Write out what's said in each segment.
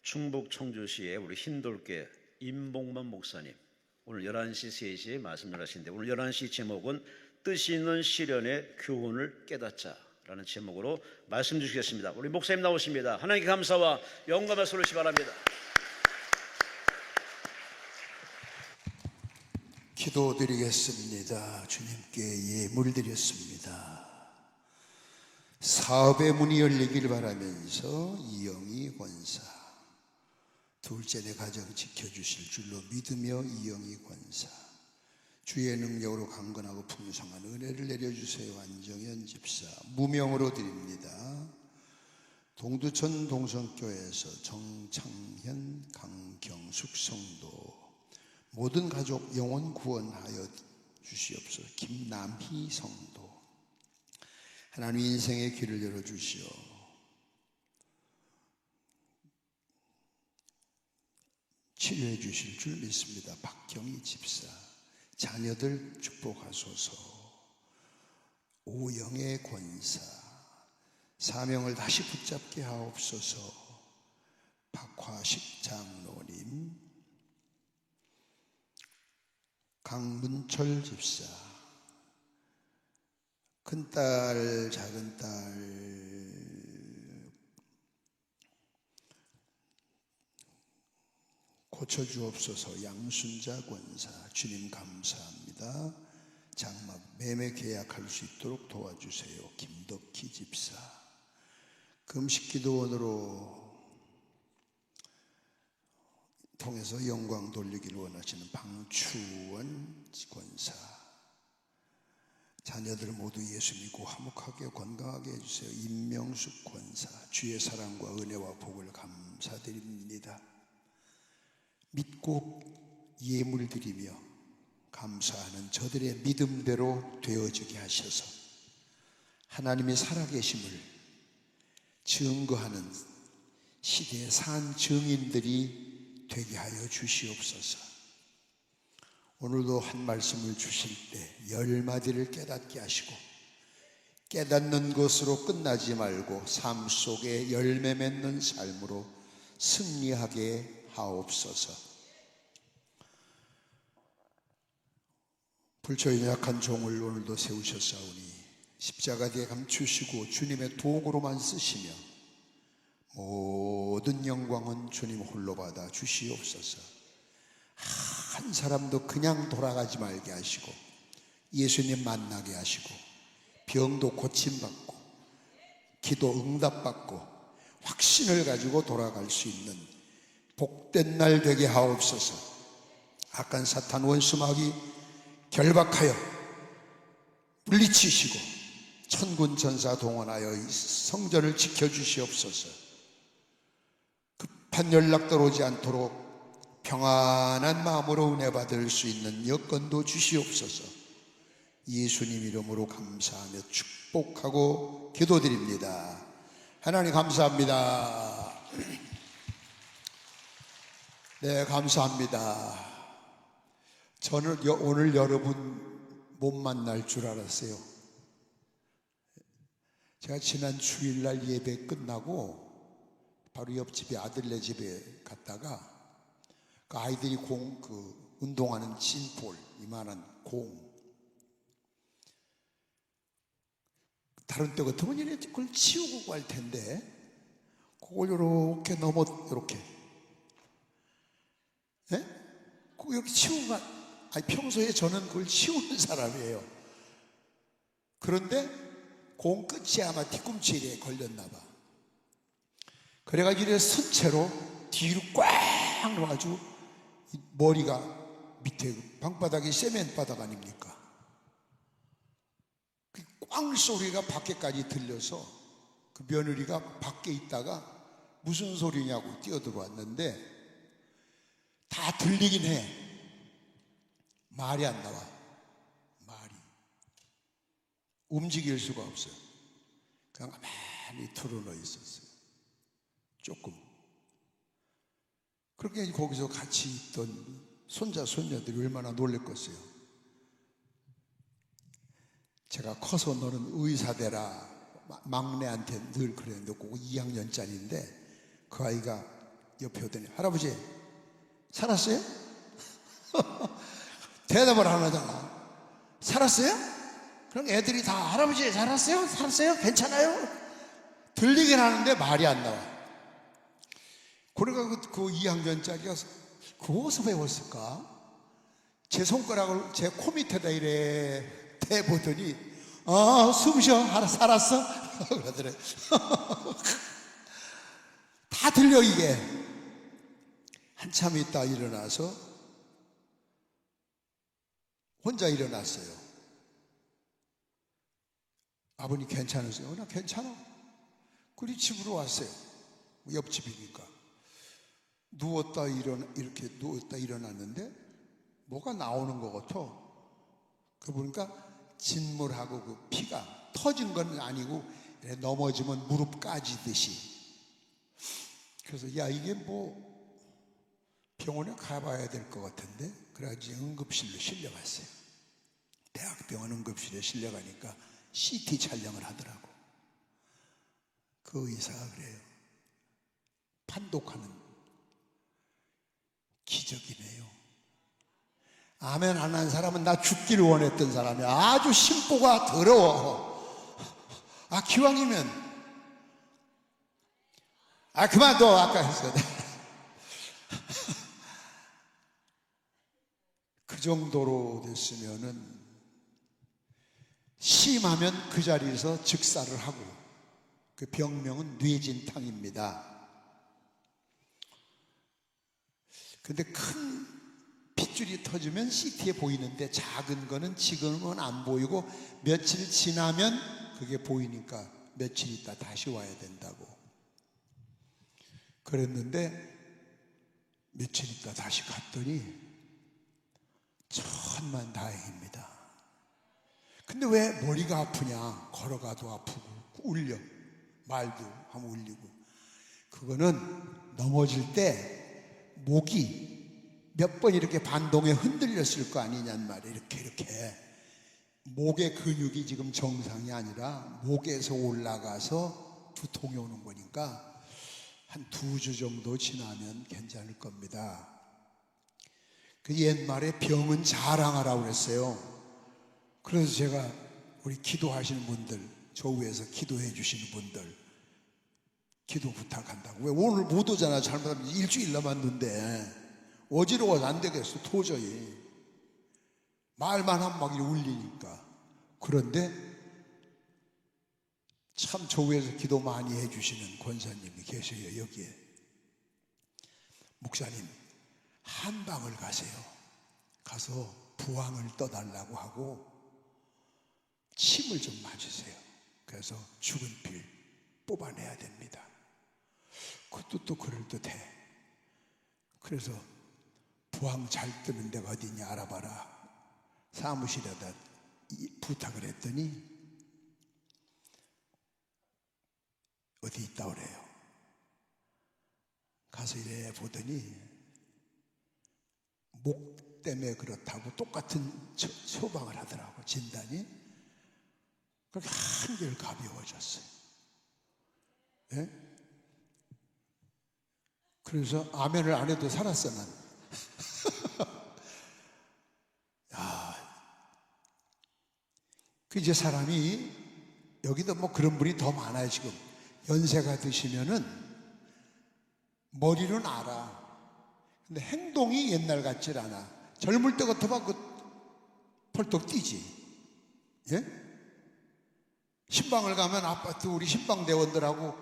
충북 청주시의 우리 흰돌교 임봉만 목사님, 오늘 11시 3시에 말씀을 하시는데 오늘 11시 제목은 뜻이 있는 시련의 교훈을 깨닫자라는 제목으로 말씀 주시겠습니다. 우리 목사님 나오십니다. 하나님께 감사와 영광을 소리시 바랍니다. 기도드리겠습니다. 주님께 예물 드렸습니다. 사업의 문이 열리길 바라면서 이영희 권사, 둘째 내 가정 지켜주실 줄로 믿으며 이영희 권사, 주의 능력으로 강건하고 풍성한 은혜를 내려주세요. 안정현 집사, 무명으로 드립니다. 동두천 동성교회에서 정창현, 강경숙 성도, 모든 가족 영혼 구원하여 주시옵소서. 김남희 성도, 하나님 인생의 길을 열어주시오. 치료해 주실 줄 믿습니다. 박경희 집사, 자녀들 축복하소서. 오영애 권사, 사명을 다시 붙잡게 하옵소서. 박화식 장로님, 강문철 집사, 큰딸 작은딸 고쳐주옵소서. 양순자 권사, 주님 감사합니다. 장막 매매 계약할 수 있도록 도와주세요. 김덕희 집사, 금식기도원으로 통해서 영광 돌리기를 원하시는 방추원 권사, 자녀들 모두 예수 믿고 화목하게 건강하게 해주세요. 임명숙 권사, 주의 사랑과 은혜와 복을 감사드립니다. 믿고 예물 드리며 감사하는 저들의 믿음대로 되어지게 하셔서 하나님의 살아계심을 증거하는 시대의 산 증인들이 되게 하여 주시옵소서. 오늘도 한 말씀을 주실 때 10마디를 깨닫게 하시고 깨닫는 것으로 끝나지 말고 삶 속에 열매 맺는 삶으로 승리하게 하옵소서. 불초에 약한 종을 오늘도 세우셨사오니 십자가 뒤에 감추시고 주님의 도구로만 쓰시며 모든 영광은 주님 홀로 받아 주시옵소서. 한 사람도 그냥 돌아가지 말게 하시고 예수님 만나게 하시고 병도 고침받고 기도 응답받고 확신을 가지고 돌아갈 수 있는 복된 날 되게 하옵소서. 악한 사탄 원수마귀 결박하여 물리치시고 천군 천사 동원하여 이 성전을 지켜주시옵소서. 급한 연락들 오지 않도록 평안한 마음으로 은혜 받을 수 있는 여건도 주시옵소서. 예수님 이름으로 감사하며 축복하고 기도드립니다. 하나님 감사합니다. 네, 감사합니다. 저는 오늘 여러분 못 만날 줄 알았어요. 제가 지난 주일날 예배 끝나고 바로 옆집에 아들네 집에 갔다가 그 아이들이 운동하는 진볼, 이만한 공, 다른 때 같으면 이렇게 그걸 치우고 갈 텐데 그걸 이렇게 이렇게 그거 이렇게 치우고 평소에 저는 그걸 치우는 사람이에요. 그런데 공 끝이 아마 뒤꿈치에 걸렸나 봐. 그래가지고 선 채로 뒤로 꽉 놓아가지고 머리가 밑에 방바닥이 세멘 바닥 아닙니까? 그 꽝 소리가 밖에까지 들려서 그 며느리가 밖에 있다가 무슨 소리냐고 뛰어들어왔는데 다 들리긴 해. 말이 안 나와. 말이 움직일 수가 없어요. 그냥 가만히 틀어놓여 있었어요. 조금. 그렇게 거기서 같이 있던 손자 손녀들이 얼마나 놀랬겠어요. 제가 커서 너는 의사 되라 막내한테 늘 그랬는데 그거 2학년짜리인데 그 아이가 옆에 오더니 할아버지 살았어요? 대답을 안 하잖아. 살았어요? 그럼 애들이 다 할아버지 살았어요? 살았어요? 괜찮아요? 들리긴 하는데 말이 안 나와. 그러니까 그 2학년짜리가 그것을 배웠을까? 제 손가락을 제 코 밑에다 이래 대보더니 숨 쉬어. 살았어? 그러더래. 다 들려 이게. 한참 있다 일어나서 혼자 일어났어요. 아버님 괜찮으세요? 나 괜찮아. 그리 집으로 왔어요. 옆집이니까. 이렇게 누웠다 일어났는데 뭐가 나오는 것 같아. 그 보니까 진물하고 그 피가 터진 건 아니고 넘어지면 무릎 까지듯이. 그래서 야 이게 뭐 병원에 가봐야 될 것 같은데 그래가지고 응급실로 실려갔어요. 대학병원 응급실에 실려가니까 CT 촬영을 하더라고. 그 의사가 그래요. 판독하는 기적이네요. 아멘 안 한 사람은 나 죽기를 원했던 사람이야. 아주 심보가 더러워. 기왕이면 그만둬. 아까 했어. 그 정도로 됐으면은 심하면 그 자리에서 즉사를 하고, 그 병명은 뇌진탕입니다. 근데 큰 핏줄이 터지면 CT에 보이는데 작은 거는 지금은 안 보이고 며칠 지나면 그게 보이니까 며칠 있다 다시 와야 된다고 그랬는데, 며칠 있다 다시 갔더니 천만다행입니다. 근데 왜 머리가 아프냐? 걸어가도 아프고 울려, 말도 하면 울리고. 그거는 넘어질 때 목이 몇 번 이렇게 반동에 흔들렸을 거 아니냔 말이에요. 이렇게 목의 근육이 지금 정상이 아니라 목에서 올라가서 두통이 오는 거니까 한 2주 정도 지나면 괜찮을 겁니다. 그 옛말에 병은 자랑하라고 그랬어요. 그래서 제가 우리 기도하시는 분들, 저 위에서 기도해 주시는 분들 기도 부탁한다고. 왜 오늘 못 오잖아. 잘못하면 일주일 남았는데 어지러워서 안 되겠어. 도저히 말만 하면 막 울리니까. 그런데 참 저 위에서 기도 많이 해주시는 권사님이 계셔요. 여기에. 목사님 한방을 가세요. 가서 부항을 떠달라고 하고 침을 좀 맞으세요. 그래서 죽은 피를 뽑아내야 됩니다. 그것도 또 그럴듯해. 그래서 부항 잘 뜨는 데가 어디냐 알아봐라. 사무실에다 부탁을 했더니 어디 있다 그래요. 가서 이래 보더니 목 때문에 그렇다고 똑같은 처방을 하더라고. 진단이. 그렇게 한결 가벼워졌어요. 예? 그래서 아멘을 안 해도 살았어 난. 그 이제 사람이 여기도 뭐 그런 분이 더 많아요. 지금 연세가 드시면은 머리는 알아. 근데 행동이 옛날 같질 않아. 젊을 때 같아봐 그 펄떡 뛰지. 예? 신방을 가면 아파트 우리 신방대원들하고,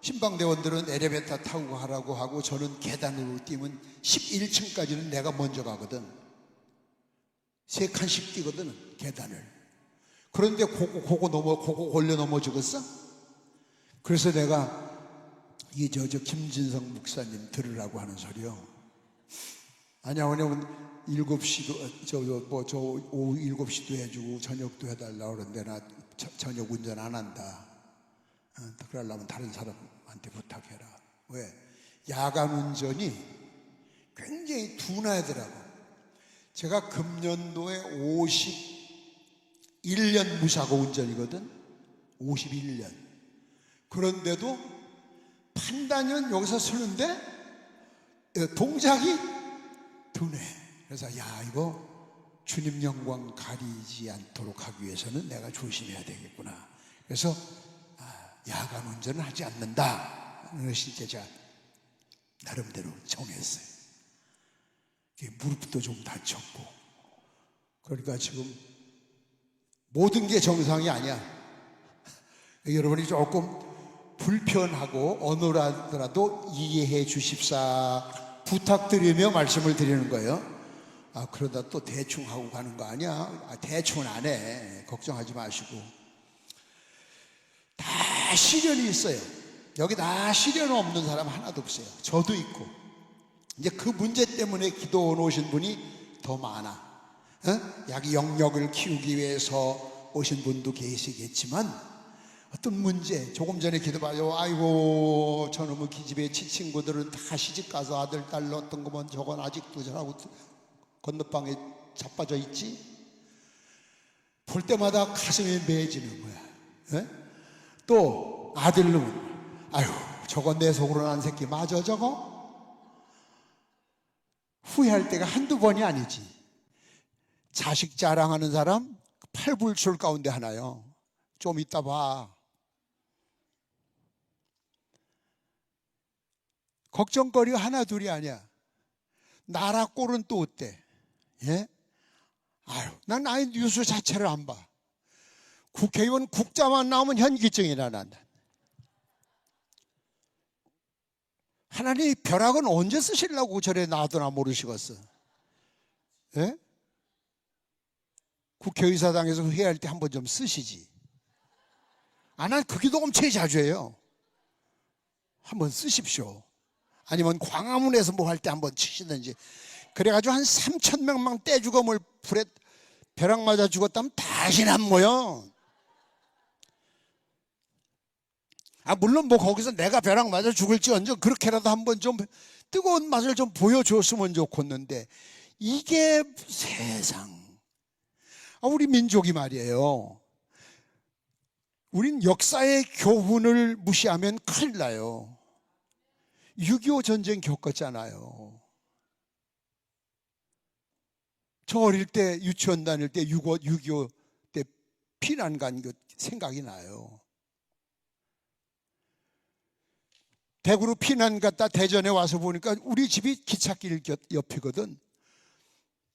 신방대원들은 엘리베이터 타고 가라고 하고 저는 계단으로 뛰면 11층까지는 내가 먼저 가거든. 3칸씩 뛰거든 계단을. 그런데 그거 걸려 넘어지겠어? 그래서 내가 저 김진성 목사님 들으라고 하는 소리요. 아니야, 왜냐면 7시도 오후 7시도 해주고 저녁도 해달라고 그러는데 나 저녁 운전 안 한다. 그러려면 다른 사람한테 부탁해라. 왜? 야간 운전이 굉장히 둔하더라고. 제가 금년도에 51년 무사고 운전이거든. 51년. 그런데도 판단은 여기서 서는데 동작이 두네. 그래서 야, 이거 주님 영광 가리지 않도록 하기 위해서는 내가 조심해야 되겠구나. 그래서 야간 운전을 하지 않는다. 그것이 이제 제가 나름대로 정했어요. 무릎도 좀 다쳤고, 그러니까 지금 모든 게 정상이 아니야. 여러분이 조금 불편하고 어느라도 이해해 주십사 부탁드리며 말씀을 드리는 거예요. 그러다 또 대충 하고 가는 거 아니야? 대충은 안 해. 걱정하지 마시고. 다 시련이 있어요. 여기 다 시련 없는 사람 하나도 없어요. 저도 있고. 이제 그 문제 때문에 기도해 오신 분이 더 많아. 자기 영역을 키우기 위해서 오신 분도 계시겠지만, 어떤 문제, 조금 전에 기도봐요. 아이고, 저놈의 기집애 친구들은 다 시집가서 아들, 딸 넣었던 거면 저건 아직도 저하고 건너방에 자빠져 있지? 볼 때마다 가슴이 메어지는 거야. 또 아들은 아유, 저건 내 속으로 난 새끼 맞아 저거? 후회할 때가 한두 번이 아니지. 자식 자랑하는 사람 팔불출 가운데 하나요. 좀 이따 봐. 걱정거리가 하나 둘이 아니야. 나라 꼴은 또 어때? 예? 아유, 난 아예 뉴스 자체를 안 봐. 국회의원 국자만 나오면 현기증이나 난다. 하나님 벼락은 언제 쓰시려고 저래 놔두나 모르시겠어. 예? 국회의사당에서 회의할 때 한번 좀 쓰시지. 난 그 기도 엄청 자주 해요. 한번 쓰십시오. 아니면 광화문에서 뭐 할 때 한번 치시든지. 그래가지고 한 3,000명만 떼주고 뭘 불에 벼락 맞아 죽었다면 다시는 안 모여. 물론 뭐 거기서 내가 벼락 맞아 죽을지언정 그렇게라도 한번 좀 뜨거운 맛을 좀 보여줬으면 좋겠는데, 이게 세상. 우리 민족이 말이에요. 우린 역사의 교훈을 무시하면 큰일 나요. 6.25 전쟁 겪었잖아요. 저 어릴 때 유치원 다닐 때 6.25 때 피난 간 것 생각이 나요. 대구로 피난 갔다 대전에 와서 보니까 우리 집이 기찻길 옆이거든.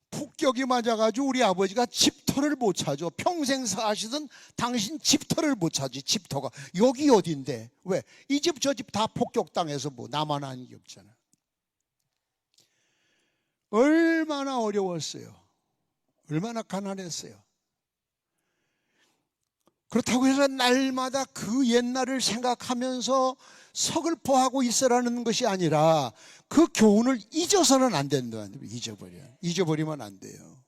폭격이 맞아가지고 우리 아버지가 집터를 못 찾아. 평생 사시던 당신 집터를 못 찾지. 집터가 여기 어딘데? 왜? 이 집 저 집 다 폭격당해서 뭐 나만 아닌 게 없잖아. 얼마나 어려웠어요. 얼마나 가난했어요. 그렇다고 해서 날마다 그 옛날을 생각하면서 서글퍼하고 있으라는 것이 아니라 그 교훈을 잊어서는 안 된다. 잊어버리면 안 돼요.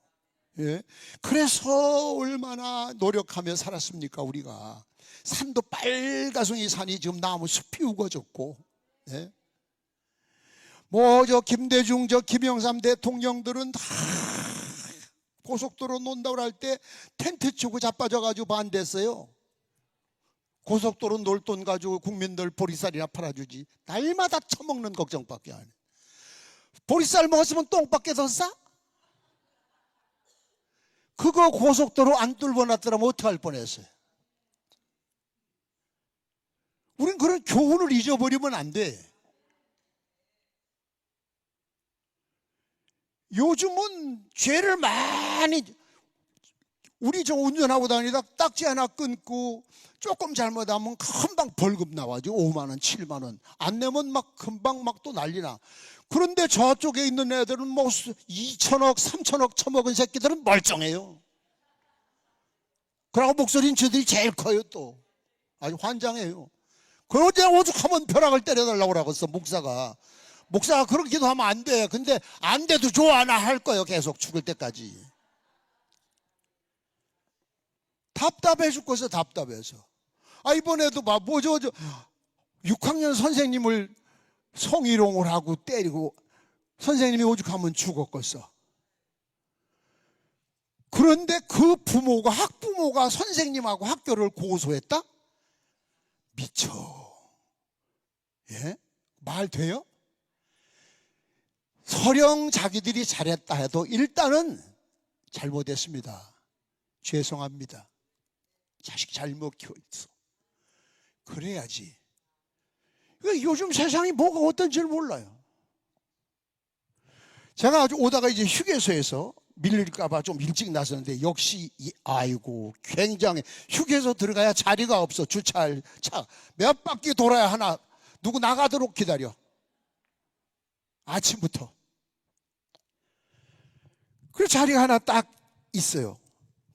예? 그래서 얼마나 노력하며 살았습니까 우리가. 산도 빨가송이 산이 지금 나무 숲이 우거졌고, 예? 뭐 저 김대중 저 김영삼 대통령들은 다 고속도로 논다고 할 때 텐트 치고 자빠져가지고 반대했어요. 고속도로 놀 돈 가지고 국민들 보리쌀이나 팔아주지. 날마다 처먹는 걱정밖에 안 해. 보리쌀 먹었으면 똥밖에 더 싸? 그거 고속도로 안 뚫어놨더라면 어떡할 뻔했어요. 우린 그런 교훈을 잊어버리면 안 돼. 요즘은 죄를 많이, 우리 저 운전하고 다니다 딱지 하나 끊고 조금 잘못하면 금방 벌금 나와죠. 5만 원, 7만 원. 안 내면 막 금방 막 또 난리나. 그런데 저쪽에 있는 애들은 뭐 2천억, 3천억 처먹은 새끼들은 멀쩡해요. 그러고 목소리는 저들이 제일 커요 또. 아주 환장해요. 그러고 오죽하면 벼락을 때려달라고 그러겠어 목사가. 목사가 그런 기도하면 안 돼. 근데 안 돼도 좋아. 나 할 거예요. 계속 죽을 때까지. 답답해 죽겠어. 답답해서. 이번에도 막 뭐 저 6학년 선생님을 성희롱을 하고 때리고 선생님이 오죽하면 죽었겠어. 그런데 그 부모가, 학부모가 선생님하고 학교를 고소했다? 미쳐. 예? 말 돼요? 설령 자기들이 잘했다 해도 일단은 잘못했습니다. 죄송합니다. 자식 잘못 키웠어. 그래야지. 요즘 세상이 뭐가 어떤지 몰라요. 제가 오다가 이제 휴게소에서 밀릴까봐 좀 일찍 나섰는데 역시 아이고 굉장히 휴게소 들어가야 자리가 없어. 주차할 차 몇 바퀴 돌아야 하나. 누구 나가도록 기다려. 아침부터. 그 자리가 하나 딱 있어요.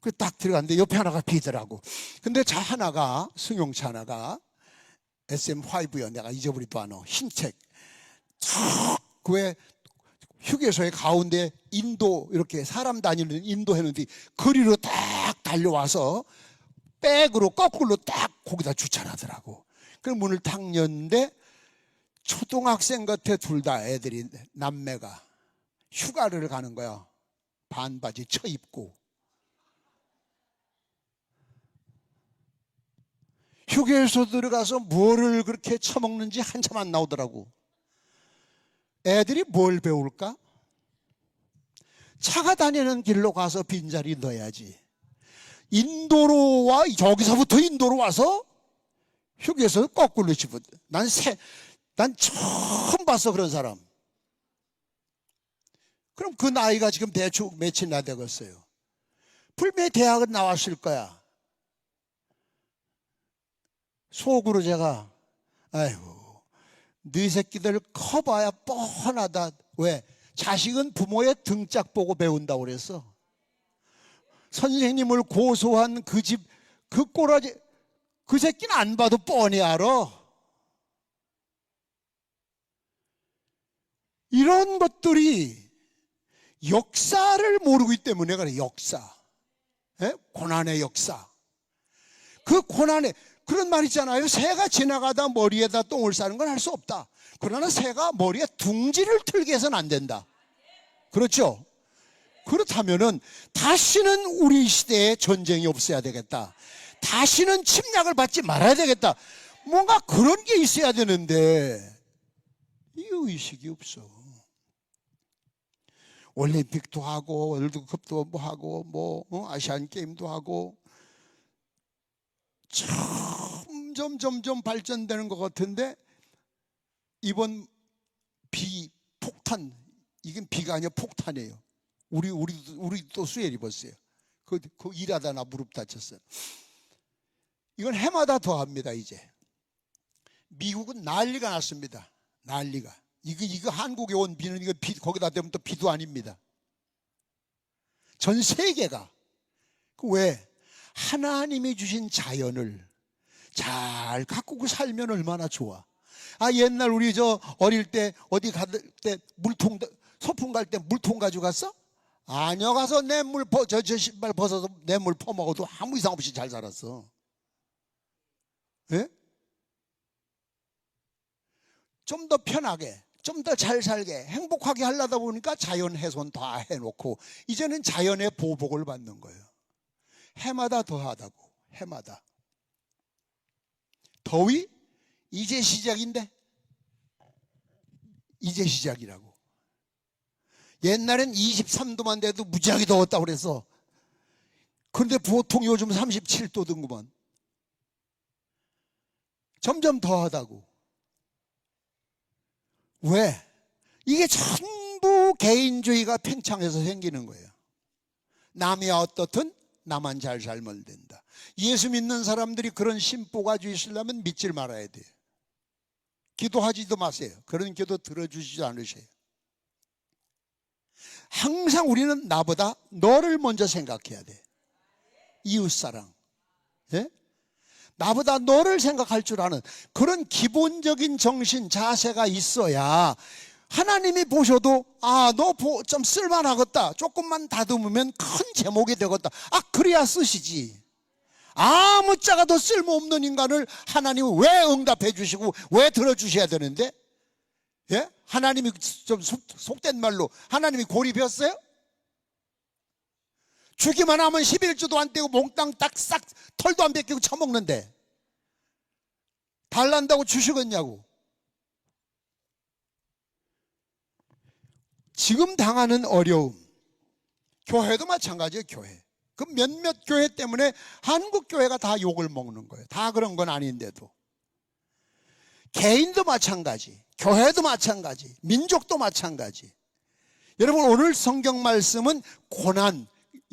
그 딱 들어갔는데 옆에 하나가 비더라고. 근데 차 하나가 승용차 하나가 SM5요. 내가 잊어버리도 않아. 흰색. 그 왜 휴게소의 가운데 인도 이렇게 사람 다니는 인도 했는데 거리로 딱 달려와서 백으로 거꾸로 딱 거기다 주차를 하더라고. 그 문을 탁 열는데 초등학생 같아. 둘 다 애들이 남매가 휴가를 가는 거야. 반바지 쳐입고. 휴게소 들어가서 뭐를 그렇게 처먹는지 한참 안 나오더라고. 애들이 뭘 배울까? 차가 다니는 길로 가서 빈자리 넣어야지. 인도로 와, 저기서부터 인도로 와서 휴게소 거꾸로 집어. 난 처음 봤어, 그런 사람. 그럼 그 나이가 지금 대충 몇이나 되겠어요? 분명히 대학은 나왔을 거야. 속으로 제가 아이고 네 새끼들 커봐야 뻔하다. 왜? 자식은 부모의 등짝 보고 배운다고 그랬어. 선생님을 고소한 그 집 그 꼬라지 그 새끼는 안 봐도 뻔히 알아. 이런 것들이 역사를 모르고 있기 때문에 그래. 역사. 고난의 역사. 그 고난의 그런 말 있잖아요. 새가 지나가다 머리에다 똥을 싸는 건 할 수 없다. 그러나 새가 머리에 둥지를 틀게 해서는 안 된다. 그렇죠? 그렇다면은 다시는 우리 시대에 전쟁이 없어야 되겠다. 다시는 침략을 받지 말아야 되겠다. 뭔가 그런 게 있어야 되는데 이 의식이 없어. 올림픽도 하고 월드컵도 뭐 하고 아시안 게임도 하고 점점 발전되는 것 같은데 이번 폭탄, 이건 비가 아니라 폭탄이에요. 우리도 수혜를 입었어요. 그 일하다 나 무릎 다쳤어요. 이건 해마다 더 합니다. 이제 미국은 난리가 났습니다. 난리가. 이거 한국에 온 비는 이거 거기다 대면 또 비도 아닙니다. 전 세계가. 왜? 하나님이 주신 자연을 잘 가꾸고 살면 얼마나 좋아. 옛날 우리 어릴 때 어디 갈 때 물통 소풍 갈 때 물통 가지고 갔어? 아니요. 가서 저 신발 벗어서 내 물 퍼먹어도 아무 이상 없이 잘 살았어. 예? 좀 더 편하게, 좀 더 잘 살게, 행복하게 하려다 보니까 자연 훼손 다 해놓고 이제는 자연의 보복을 받는 거예요. 해마다 더하다고. 해마다. 더위? 이제 시작인데? 이제 시작이라고. 옛날엔 23도만 돼도 무지하게 더웠다고 그래서. 그런데 보통 요즘 37도든구만. 점점 더하다고. 왜? 이게 전부 개인주의가 팽창해서 생기는 거예요. 남이 어떻든 나만 잘 살면 된다. 예수 믿는 사람들이 그런 심보 가지고 있으려면 믿질 말아야 돼요. 기도하지도 마세요. 그런 기도 들어주시지 않으세요. 항상 우리는 나보다 너를 먼저 생각해야 돼. 이웃사랑. 예? 나보다 너를 생각할 줄 아는 그런 기본적인 정신, 자세가 있어야 하나님이 보셔도 너 좀 쓸만하겠다. 조금만 다듬으면 큰 제목이 되겠다. 그래야 쓰시지. 아무짝에도 쓸모없는 인간을 하나님은 왜 응답해 주시고 왜 들어주셔야 되는데? 예? 하나님이 좀 속된 말로 하나님이 고립했어요? 주기만 하면 11주도 안 떼고 몽땅 딱 싹 털도 안 벗기고 처먹는데 달란다고 주시겠냐고. 지금 당하는 어려움, 교회도 마찬가지예요. 교회. 그 몇몇 교회 때문에 한국 교회가 다 욕을 먹는 거예요. 다 그런 건 아닌데도. 개인도 마찬가지, 교회도 마찬가지, 민족도 마찬가지. 여러분, 오늘 성경 말씀은 고난,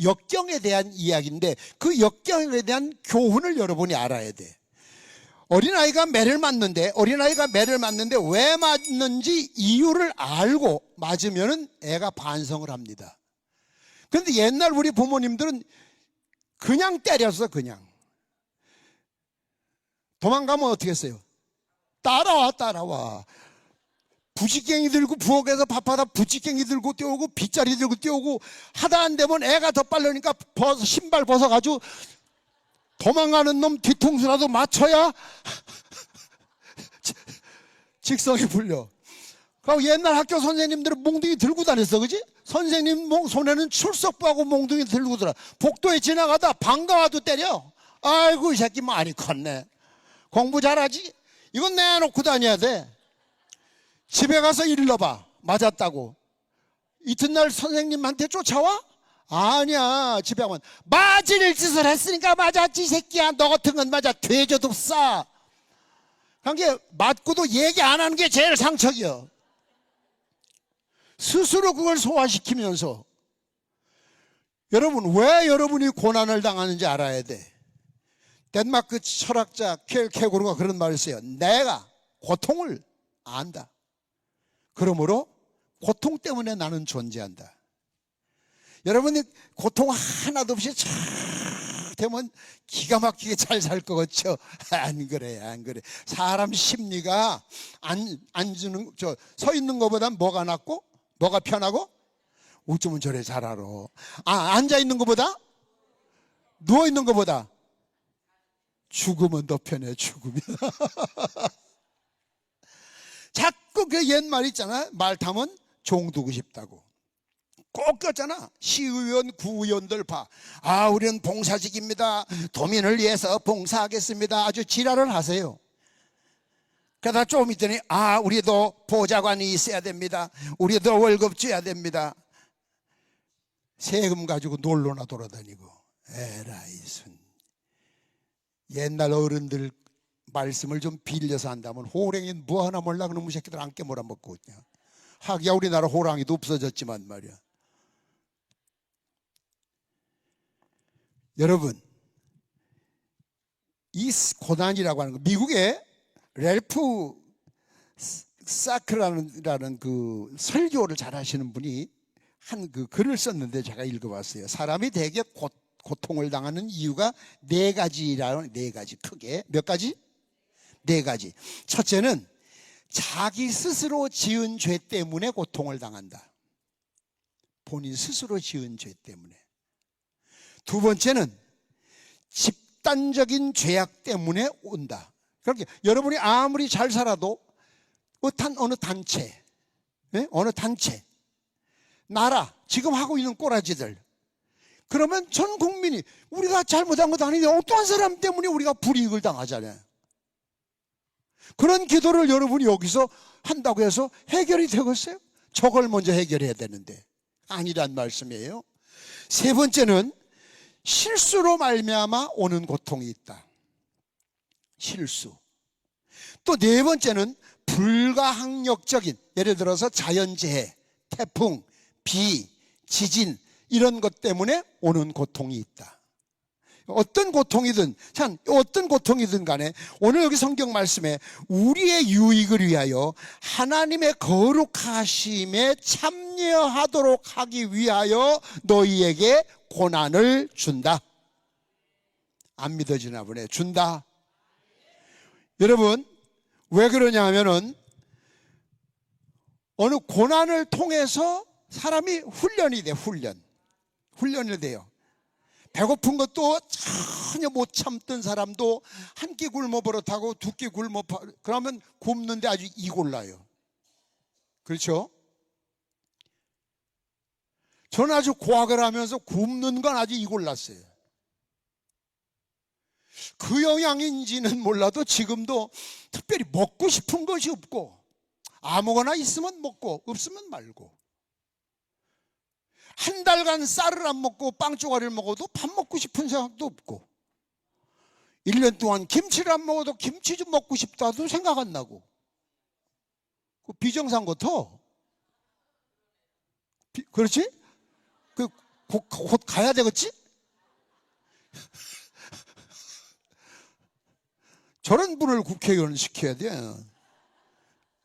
역경에 대한 이야기인데 그 역경에 대한 교훈을 여러분이 알아야 돼. 어린아이가 매를 맞는데 왜 맞는지 이유를 알고 맞으면 애가 반성을 합니다. 그런데 옛날 우리 부모님들은 그냥 때렸어. 그냥 도망가면 어떻게 했어요? 따라와. 부지깽이 들고 부엌에서 밥하다 부지깽이 들고 뛰어오고 빗자리 들고 뛰어오고 하다 안 되면 애가 더 빠르니까 신발 벗어가지고 도망가는 놈 뒤통수라도 맞춰야 직성이 풀려. 그리고 옛날 학교 선생님들은 몽둥이 들고 다녔어. 그지? 선생님 손에는 출석부하고 몽둥이 들고 들어. 복도에 지나가다 반가워도 때려. 아이고 이 새끼 많이 컸네. 공부 잘하지? 이건 내놓고 다녀야 돼. 집에 가서 일러봐. 맞았다고. 이튿날 선생님한테 쫓아와? 아니야. 집에 가면 맞을 짓을 했으니까 맞았지 이 새끼야. 너 같은 건 맞아. 돼져도 싸. 그러니까 맞고도 얘기 안 하는 게 제일 상처기야. 스스로 그걸 소화시키면서. 여러분, 왜 여러분이 고난을 당하는지 알아야 돼. 덴마크 철학자 켈케고르가 그런 말을 했어요. 내가 고통을 안다. 그러므로 고통 때문에 나는 존재한다. 여러분이 고통 하나도 없이 쫙 되면 기가 막히게 잘 살 것 같죠? 안 그래. 사람 심리가 서 있는 것보다 뭐가 낫고 뭐가 편하고 어쩌면 저래 잘 알아. 앉아 있는 것보다 누워 있는 것보다 죽으면 더 편해. 죽으면. 자꾸 그 옛말 있잖아. 말 타면 종 두고 싶다고. 꼭 꼈잖아. 시의원, 구의원들 봐. 우리는 봉사직입니다. 도민을 위해서 봉사하겠습니다. 아주 지랄을 하세요. 그러다 좀 있더니 우리도 보좌관이 있어야 됩니다. 우리도 월급 줘야 됩니다. 세금 가지고 놀러나 돌아다니고. 에라이 순. 옛날 어른들 말씀을 좀 빌려서 한다면 호랭이 뭐 하나 몰라 그놈의 새끼들 안 깨물어먹고 그냥. 하기야 우리나라 호랑이도 없어졌지만 말이야. 여러분, 이 고난이라고 하는 거, 미국에 렐프 사크라는 그 설교를 잘 하시는 분이 한 그 글을 썼는데 제가 읽어봤어요. 사람이 대개 고통을 당하는 이유가 네 가지 크게. 몇 가지? 네 가지. 첫째는 자기 스스로 지은 죄 때문에 고통을 당한다. 본인 스스로 지은 죄 때문에. 두 번째는 집단적인 죄악 때문에 온다. 그렇게 여러분이 아무리 잘 살아도 어느 단체, 나라, 지금 하고 있는 꼬라지들, 그러면 전 국민이 우리가 잘못한 것도 아닌데 어떠한 사람 때문에 우리가 불이익을 당하잖아요. 그런 기도를 여러분이 여기서 한다고 해서 해결이 되겠어요? 저걸 먼저 해결해야 되는데 아니란 말씀이에요. 세 번째는 실수로 말미암아 오는 고통이 있다. 실수. 또 네 번째는 불가항력적인, 예를 들어서 자연재해, 태풍, 비, 지진 이런 것 때문에 오는 고통이 있다. 어떤 고통이든 간에 오늘 여기 성경 말씀에 우리의 유익을 위하여 하나님의 거룩하심에 참여하도록 하기 위하여 너희에게 고난을 준다. 안 믿어지나 보네. 준다. 여러분, 왜 그러냐 하면은 어느 고난을 통해서 사람이 훈련이 돼. 훈련이 돼요. 배고픈 것도 전혀 못 참던 사람도 한 끼 굶어 버릇하고 두 끼 굶어 그러면 굶는데 아주 이골라요. 그렇죠? 저는 아주 고학을 하면서 굶는 건 아주 이골랐어요. 그 영향인지는 몰라도 지금도 특별히 먹고 싶은 것이 없고 아무거나 있으면 먹고 없으면 말고. 한 달간 쌀을 안 먹고 빵 조각을 먹어도 밥 먹고 싶은 생각도 없고, 1년 동안 김치를 안 먹어도 김치 좀 먹고 싶다도 생각 안 나고. 그 비정상 같아. 그렇지? 곧 가야 되겠지? 저런 분을 국회의원 시켜야 돼.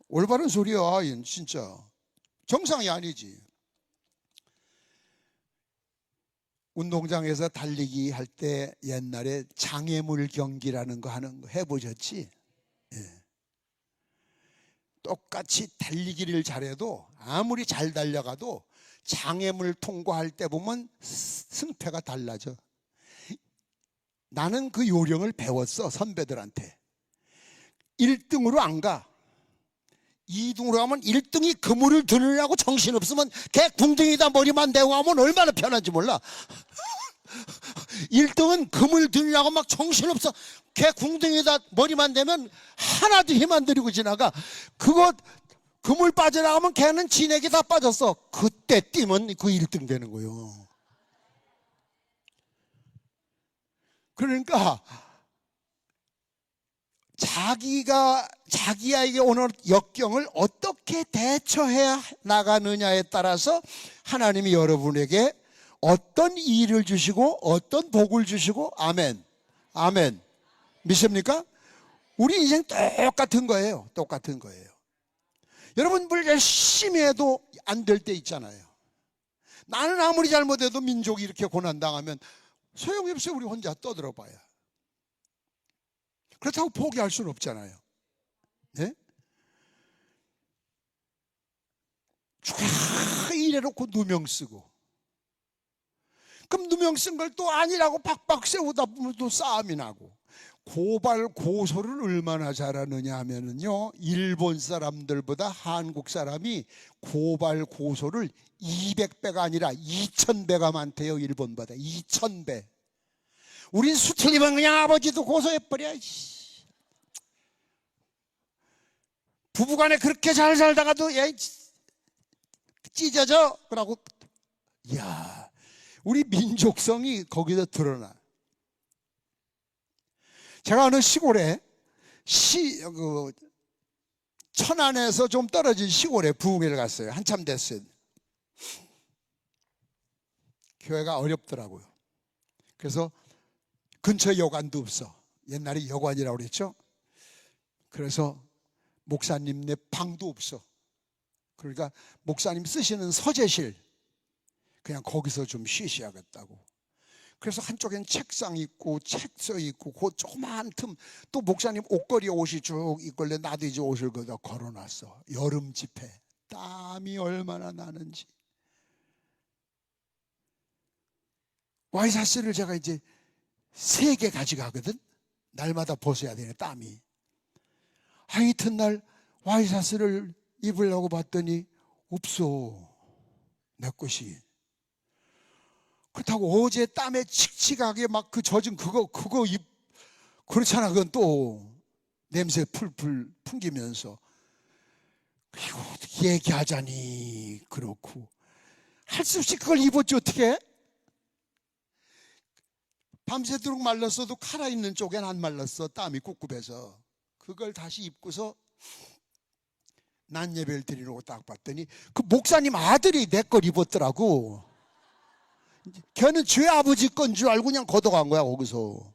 올바른 소리야, 진짜. 정상이 아니지. 운동장에서 달리기 할 때 옛날에 장애물 경기라는 거 하는 거 해보셨지? 예. 똑같이 달리기를 잘해도 아무리 잘 달려가도 장애물 통과할 때 보면 승패가 달라져. 나는 그 요령을 배웠어, 선배들한테. 1등으로 안 가. 2등으로 가면 1등이 그물을 드느라고 정신없으면 걔 궁둥이다 머리만 대고 하면 얼마나 편한지 몰라. 1등은 그물 드느라고 막 정신없어. 걔 궁둥이다 머리만 대면 하나도 힘 안 들이고 지나가. 그거 그물 빠져나가면 걔는 진액이 다 빠졌어. 그때 뛰면 그 1등 되는 거예요. 그러니까 자기에게 오는 역경을 어떻게 대처해 나가느냐에 따라서 하나님이 여러분에게 어떤 일을 주시고 어떤 복을 주시고, 아멘, 아멘. 믿습니까? 우리 인생 똑같은 거예요. 똑같은 거예요. 여러분, 뭘 열심히 해도 안 될 때 있잖아요. 나는 아무리 잘못해도 민족이 이렇게 고난당하면 소용이 없어요. 우리 혼자 떠들어봐야. 그렇다고 포기할 수는 없잖아요. 네? 쫙 이래놓고 누명 쓰고, 그럼 누명 쓴 걸 또 아니라고 박박 세우다 보면 또 싸움이 나고. 고발 고소를 얼마나 잘하느냐 하면은요, 일본 사람들보다 한국 사람이 고발 고소를 200배가 아니라 2000배가 많대요. 일본보다 2000배. 우린 수틀리면 그냥 아버지도 고소해버려. 부부간에 그렇게 잘 살다가도 찢어져. 그러고, 이야, 우리 민족성이 거기서 드러나. 제가 어느 시골에 천안에서 좀 떨어진 시골에 부흥회를 갔어요. 한참 됐어요. 교회가 어렵더라고요. 그래서 근처에 여관도 없어. 옛날에 여관이라고 그랬죠. 그래서 목사님네 방도 없어. 그러니까 목사님 쓰시는 서재실, 그냥 거기서 좀 쉬셔야겠다고. 그래서 한쪽엔 책상 있고 책서 있고 그 조그마한 틈, 또 목사님 옷걸이 옷이 쭉 있길래 나도 이제 옷을 거기다 걸어놨어. 여름 집회, 땀이 얼마나 나는지. 와이사스를 제가 이제 3개 가져가거든. 날마다 벗어야 되네, 땀이. 이튿날 와이사스를 입으려고 봤더니 없어, 내 것이. 그렇다고 어제 땀에 칙칙하게 막 그 젖은 그거 그렇잖아. 그건 또 냄새 풀풀 풍기면서. 이거 어떻게 얘기하자니 그렇고. 할 수 없이 그걸 입었지 어떻게. 밤새도록 말랐어도 칼아 있는 쪽엔 안 말랐어. 땀이 꿉꿉해서. 그걸 다시 입고서 난 예배를 드리려고 딱 봤더니 그 목사님 아들이 내 걸 입었더라고. 걔는 죄 아버지 건 줄 알고 그냥 걷어간 거야 거기서.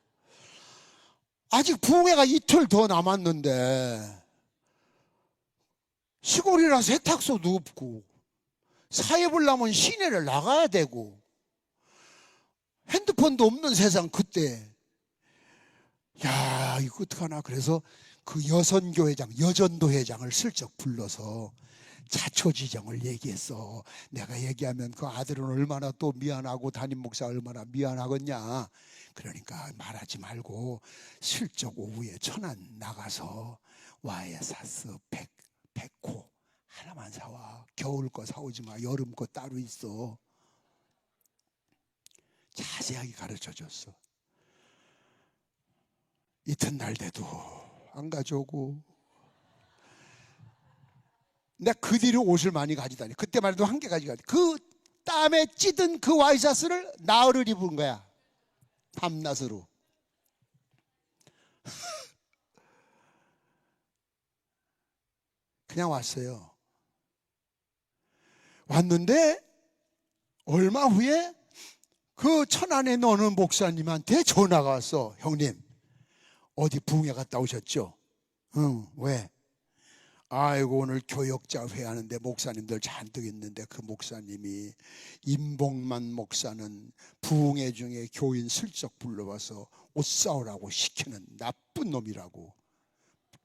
아직 부흥회가 이틀 더 남았는데 시골이라 세탁소도 없고 사회 보려면 시내를 나가야 되고 핸드폰도 없는 세상 그때. 야, 이거 어떡하나. 그래서 그 여선교회장, 여전도회장을 슬쩍 불러서 자초지정을 얘기했어. 내가 얘기하면 그 아들은 얼마나 또 미안하고 담임 목사 얼마나 미안하겠냐. 그러니까 말하지 말고 슬쩍 오후에 천안 나가서 와이사스 100호 하나만 사와. 겨울 거 사오지 마. 여름 거 따로 있어. 자세하게 가르쳐줬어. 이튿날 돼도 안 가져오고. 내가 그 뒤로 옷을 많이 가져다니. 그때만 해도 1개 가져가지. 그 땀에 찌든 그 와이셔츠를 나흘을 입은 거야. 밤낮으로. 그냥 왔어요. 왔는데 얼마 후에 그 천안에 노는 목사님한테 전화가 왔어. 형님, 어디 부흥회 갔다 오셨죠? 응, 왜? 아이고, 오늘 교역자 회하는데 목사님들 잔뜩 있는데 그 목사님이 임봉만 목사는 부흥회 중에 교인 슬쩍 불러와서 옷 사오라고 시키는 나쁜 놈이라고,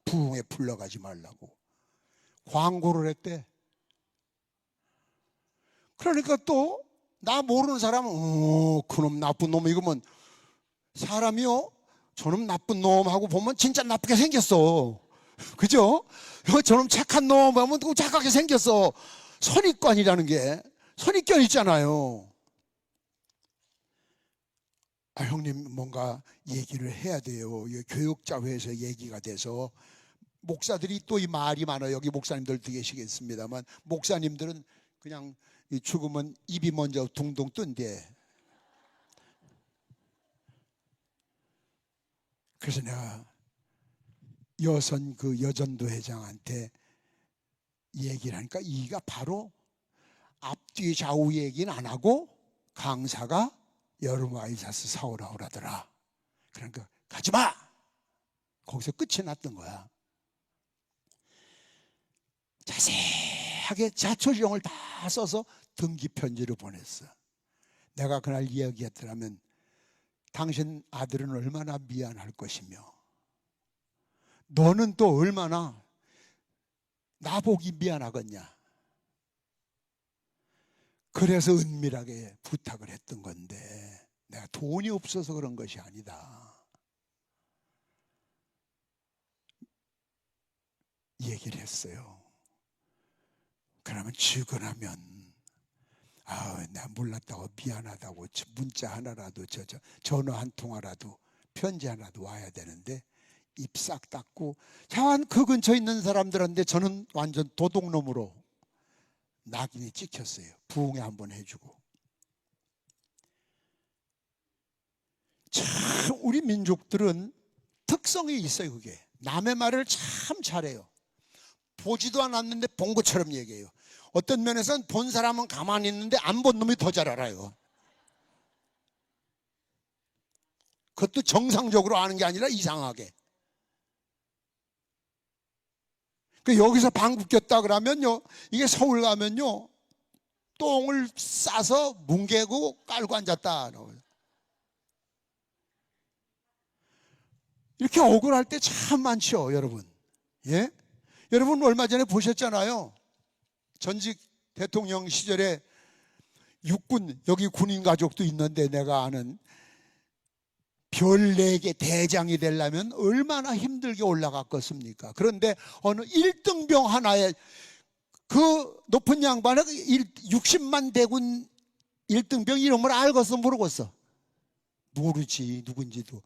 부흥회 불러가지 말라고 광고를 했대. 그러니까 또 나 모르는 사람은 그놈 나쁜 놈, 이거면 사람이요, 저놈 나쁜 놈 하고 보면 진짜 나쁘게 생겼어. 그죠? 저놈 착한 놈 하면 또 착하게 생겼어. 선입관이라는 게, 선입견 있잖아요. 아, 형님 뭔가 얘기를 해야 돼요. 교육자회에서 얘기가 돼서. 목사들이 또 이 말이 많아요. 여기 목사님들도 계시겠습니다만, 목사님들은 그냥 죽으면 입이 먼저 둥둥 뜬대. 그래서 내가 여선 그 여전도 회장한테 얘기를 하니까 이가 바로 앞뒤 좌우 얘기는 안 하고 강사가 여름 와이셔츠 사오라 그러더라. 그러니까 가지마! 거기서 끝이 났던 거야. 자세하게 자초지종을 다 써서 등기 편지를 보냈어. 내가 그날 이야기했더라면 당신 아들은 얼마나 미안할 것이며 너는 또 얼마나 나보기 미안하겠냐. 그래서 은밀하게 부탁을 했던 건데 내가 돈이 없어서 그런 것이 아니다. 얘기를 했어요. 그러면 출근하면 내가 몰랐다고 미안하다고 문자 하나라도 전화 한 통화라도 편지 하나도 와야 되는데 입 싹 닫고 자완 그 근처에 있는 사람들한테 저는 완전 도둑놈으로 낙인이 찍혔어요. 부흥회 한번 해주고. 참 우리 민족들은 특성이 있어요. 그게 남의 말을 참 잘해요. 보지도 않았는데 본 것처럼 얘기해요. 어떤 면에서는 본 사람은 가만히 있는데 안 본 놈이 더 잘 알아요. 그것도 정상적으로 아는 게 아니라 이상하게. 여기서 방귀 꼈다 그러면요, 이게 서울 가면요 똥을 싸서 뭉개고 깔고 앉았다. 이렇게 억울할 때 참 많죠, 여러분. 예? 여러분 얼마 전에 보셨잖아요. 전직 대통령 시절에 육군, 여기 군인 가족도 있는데 내가 아는, 별 4개 대장이 되려면 얼마나 힘들게 올라갔겠습니까? 그런데 어느 1등병 하나에 그 높은 양반은 60만 대군 1등병 이름을 알겠어 모르겠어? 모르지, 누군지도.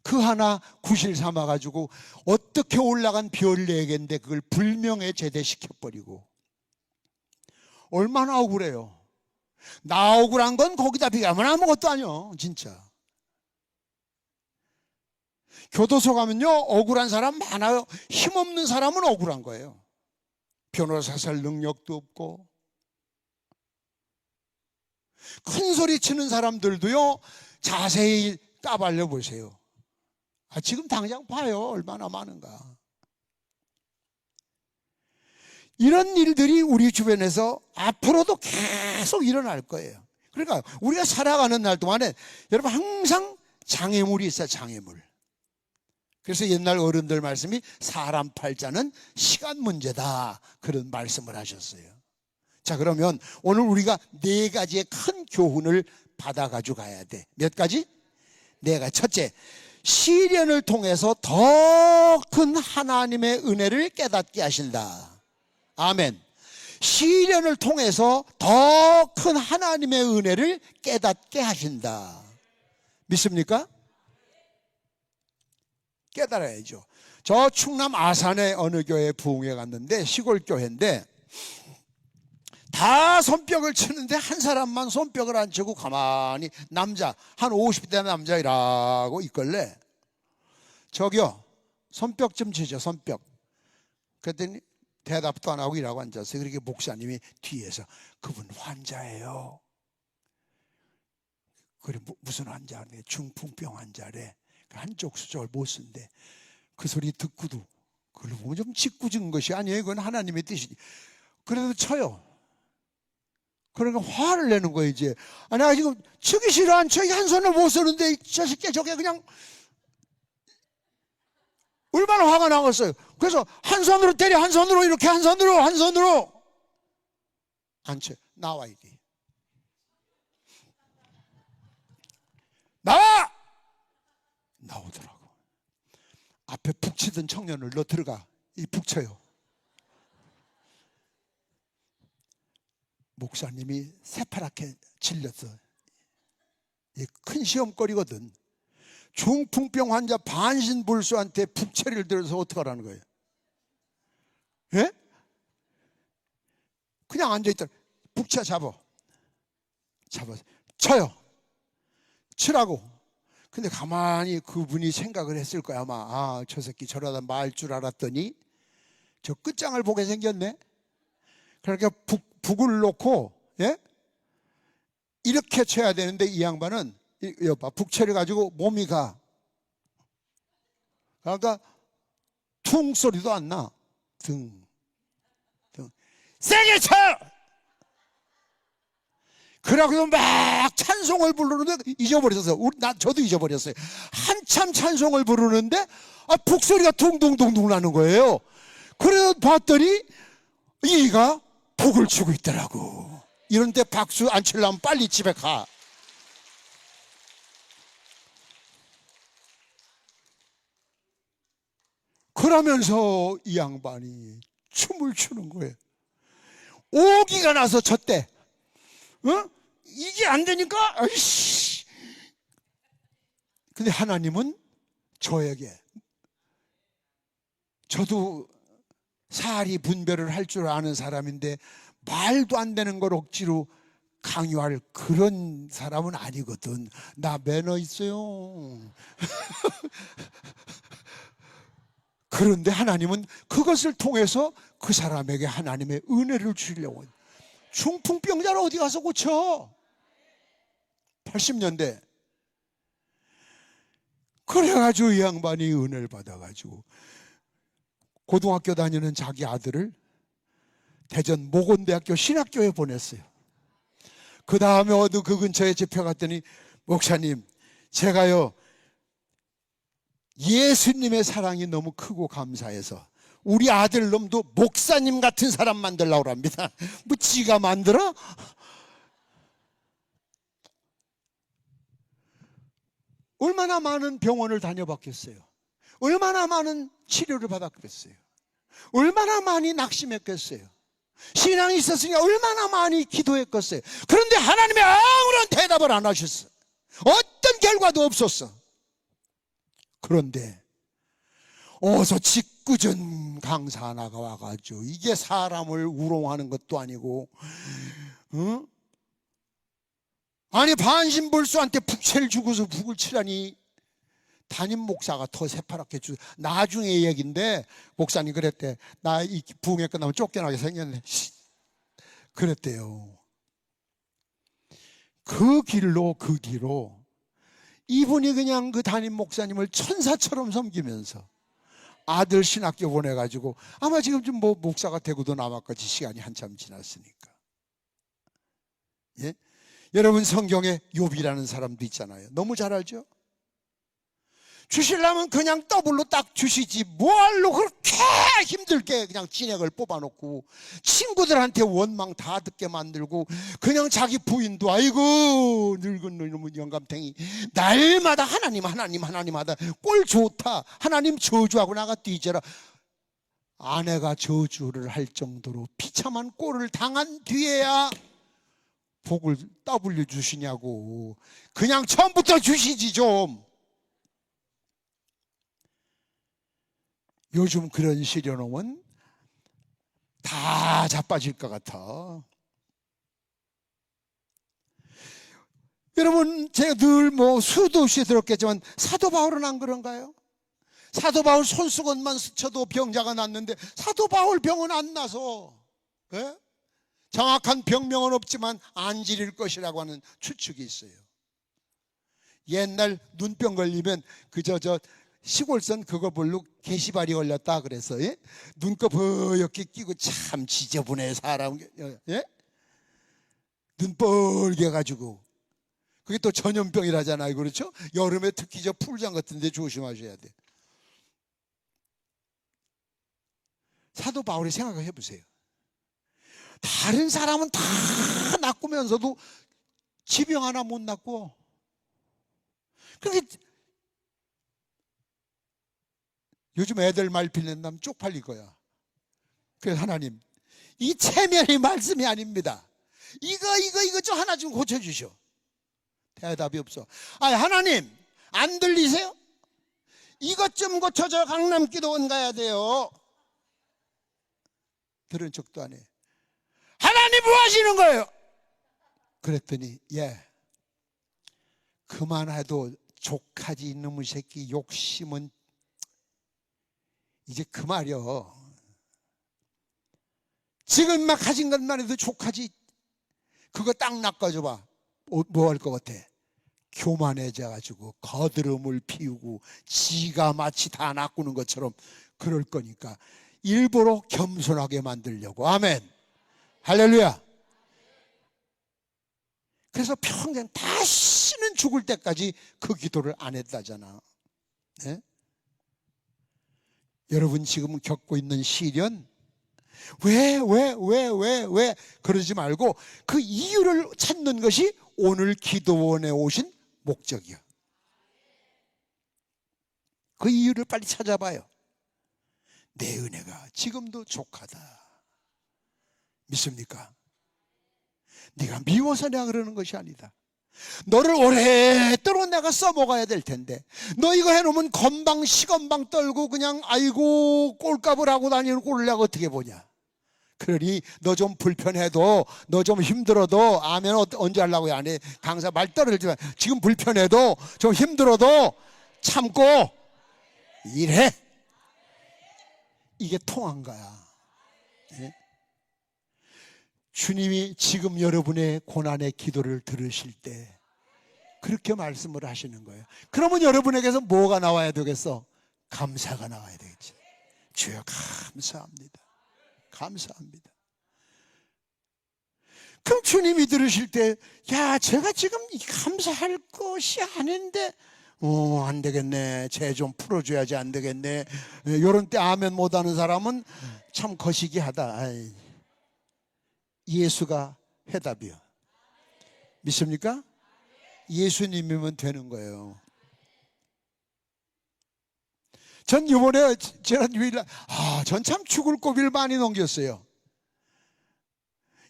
그 하나 구실 삼아가지고 어떻게 올라간 별 4개인데 그걸 불명예 제대시켜버리고. 얼마나 억울해요. 나 억울한 건 거기다 비교하면 아무것도 아니요, 진짜. 교도소 가면요 억울한 사람 많아요. 힘없는 사람은 억울한 거예요. 변호사 살 능력도 없고. 큰 소리 치는 사람들도요 자세히 까발려 보세요. 지금 당장 봐요, 얼마나 많은가. 이런 일들이 우리 주변에서 앞으로도 계속 일어날 거예요. 그러니까 우리가 살아가는 날 동안에 여러분 항상 장애물이 있어요, 장애물. 그래서 옛날 어른들 말씀이 사람 팔자는 시간 문제다, 그런 말씀을 하셨어요. 자, 그러면 오늘 우리가 4가지의 큰 교훈을 받아가지고 가야 돼. 몇 가지? 4가지. 첫째, 시련을 통해서 더 큰 하나님의 은혜를 깨닫게 하신다. 아멘. 시련을 통해서 더 큰 하나님의 은혜를 깨닫게 하신다. 믿습니까? 깨달아야죠. 저 충남 아산의 어느 교회 부흥회 갔는데, 시골 교회인데 다 손뼉을 치는데 한 사람만 손뼉을 안 치고 가만히 남자 한 50대 남자이라고 있걸래. 저기요, 손뼉 좀 치죠, 손뼉. 그랬더니 대답도 안 하고 일하고 앉았어요. 그렇게 목사님이 뒤에서 그분 환자예요. 그래, 무슨 환자래? 중풍병 환자래. 한쪽 수저를 못 쓴대. 그 소리 듣고도 그걸 보면 좀 짓궂은 것이 아니에요. 그건 하나님의 뜻이지. 그래도 쳐요. 그러니까 화를 내는 거예요, 이제. 아, 내가 지금 치기 싫어, 안 쳐. 한 손을 못 쓰는데, 이 자식이 저게 그냥. 얼마나 화가 나겠어요. 그래서 한 손으로 때려, 한 손으로 이렇게, 한 손으로. 안 쳐. 나와, 이게. 나와! 나오더라고. 앞에 북치던 청년을 너 들어가. 이 북쳐요. 목사님이 새파랗게 질렸어. 큰 시험거리거든. 중풍병 환자 반신불수한테 북채를 들어서 어떡하라는 거예요? 예? 그냥 앉아있더라. 북채 잡아서 쳐요. 치라고. 근데 가만히 그분이 생각을 했을 거야 아마. 아, 저 새끼 저러다 말 줄 알았더니 저 끝장을 보게 생겼네. 그러니까 북을 놓고, 예? 이렇게 쳐야 되는데 이 양반은 북채를 가지고 몸이 가. 그러니까 퉁 소리도 안 나. 등. 세게 쳐! 그러고서 막 찬송을 부르는데 잊어버렸어요. 저도 잊어버렸어요. 한참 찬송을 부르는데 북소리가 둥둥둥둥 나는 거예요. 그래서 봤더니 이가 북을 치고 있더라고. 이런데 박수 안 치려면 빨리 집에 가. 그러면서 이 양반이 춤을 추는 거예요. 오기가 나서 쳤대. 어? 이게 안 되니까, 아이씨. 근데 하나님은 저에게, 저도 사리 분별을 할 줄 아는 사람인데 말도 안 되는 걸 억지로 강요할 그런 사람은 아니거든. 나 매너 있어요. 그런데 하나님은 그것을 통해서 그 사람에게 하나님의 은혜를 주려고. 중풍병자를 어디 가서 고쳐? 80년대. 그래가지고 이 양반이 은혜를 받아가지고 고등학교 다니는 자기 아들을 대전 모건대학교 신학교에 보냈어요. 그 다음에 어디 그 근처에 집혀갔더니 목사님, 제가요 예수님의 사랑이 너무 크고 감사해서 우리 아들 놈도 목사님 같은 사람 만들려고 합니다. 뭐 지가 만들어? 얼마나 많은 병원을 다녀봤겠어요. 얼마나 많은 치료를 받았겠어요. 얼마나 많이 낙심했겠어요. 신앙이 있었으니까 얼마나 많이 기도했겠어요. 그런데 하나님이 아무런 대답을 안 하셨어. 어떤 결과도 없었어. 그런데 어서 짓궂은 강사 하나가 와가지고 이게 사람을 우롱하는 것도 아니고, 어? 아니 반신불수한테 북채를 주고서 북을 치라니. 담임 목사가 더 새파랗게 나중에 얘기인데 목사님 그랬대. 나 이 부흥회 끝나면 쫓겨나게 생겼네. 그랬대요. 그 길로 그 뒤로 이분이 그냥 그 담임 목사님을 천사처럼 섬기면서 아들 신학교 보내가지고 아마 지금 좀 뭐 목사가 되고도 남았겠지. 시간이 한참 지났으니까. 예? 여러분 성경에 욥이라는 사람도 있잖아요. 너무 잘 알죠? 주시려면 그냥 더블로 딱 주시지 뭐할로 그렇게 힘들게 그냥 진액을 뽑아놓고 친구들한테 원망 다 듣게 만들고 그냥 자기 부인도 아이고 늙은 놈의 영감탱이 날마다 하나님 하다 꼴 좋다 하나님 저주하고 나가 뒤져라. 아내가 저주를 할 정도로 비참한 꼴을 당한 뒤에야 복을 더블로 주시냐고. 그냥 처음부터 주시지 좀. 요즘 그런 시련은 다 자빠질 것 같아. 여러분, 제가 늘 수도 없이 들었겠지만 사도 바울은 안 그런가요? 사도 바울 손수건만 스쳐도 병자가 낫는데 사도 바울 병은 안 나서, 예? 정확한 병명은 없지만 안질일 것이라고 하는 추측이 있어요. 옛날 눈병 걸리면 그저 시골선 그거 볼로 게시발이 걸렸다 그래서, 예? 눈꺼 버옇게 끼고 참 지저분해 사람, 예? 눈 뻘게 가지고 그게 또 전염병이라잖아요. 그렇죠? 여름에 특히 저 풀장 같은 데 조심하셔야 돼. 사도 바울이 생각을 해보세요. 다른 사람은 다 낫고면서도 지병 하나 못 낫고, 그렇게 요즘 애들 말 빌린다면 쪽팔릴 거야. 그래서 하나님, 이 체면이 말씀이 아닙니다. 이거 좀 하나 좀 고쳐주셔. 대답이 없어. 하나님, 안 들리세요? 이것 좀 고쳐줘. 강남기도원 가야 돼요. 들은 척도 안 해. 하나님 뭐 하시는 거예요? 그랬더니, 그만해도 족하지 이놈의 새끼 욕심은 이제 그 말이요. 지금 막 가진 것만 해도 족하지. 그거 딱 낚아줘봐. 뭐 할 것 같아? 교만해져가지고 거드름을 피우고 지가 마치 다 낚는 것처럼 그럴 거니까 일부러 겸손하게 만들려고. 아멘. 할렐루야. 그래서 평생 다시는 죽을 때까지 그 기도를 안 했다잖아. 네? 여러분 지금 겪고 있는 시련, 왜 그러지 말고 그 이유를 찾는 것이 오늘 기도원에 오신 목적이야. 그 이유를 빨리 찾아봐요. 내 은혜가 지금도 족하다. 믿습니까? 네가 미워서 내가 그러는 것이 아니다. 너를 오랫도록 내가 써먹어야 될 텐데 너 이거 해놓으면 건방 시건방 떨고 그냥 아이고 꼴값을 하고 다니는 꼴을 내가 어떻게 보냐. 그러니 너 좀 불편해도, 너 좀 힘들어도, 아멘 언제 하려고 안 해. 강사 말 떨어지지만 지금 불편해도 좀 힘들어도 참고 일해. 이게 통한 거야. 네? 주님이 지금 여러분의 고난의 기도를 들으실 때 그렇게 말씀을 하시는 거예요. 그러면 여러분에게서 뭐가 나와야 되겠어? 감사가 나와야 되겠지. 주여 감사합니다. 감사합니다. 그럼 주님이 들으실 때, 제가 지금 감사할 것이 아닌데, 안 되겠네. 쟤 좀 풀어줘야지. 안 되겠네. 요런 때 아멘 못하는 사람은 참 거시기하다. 예수가 해답이요. 믿습니까? 예수님이면 되는 거예요. 전 이번에 지난 주일날 전 참 죽을 고비를 많이 넘겼어요.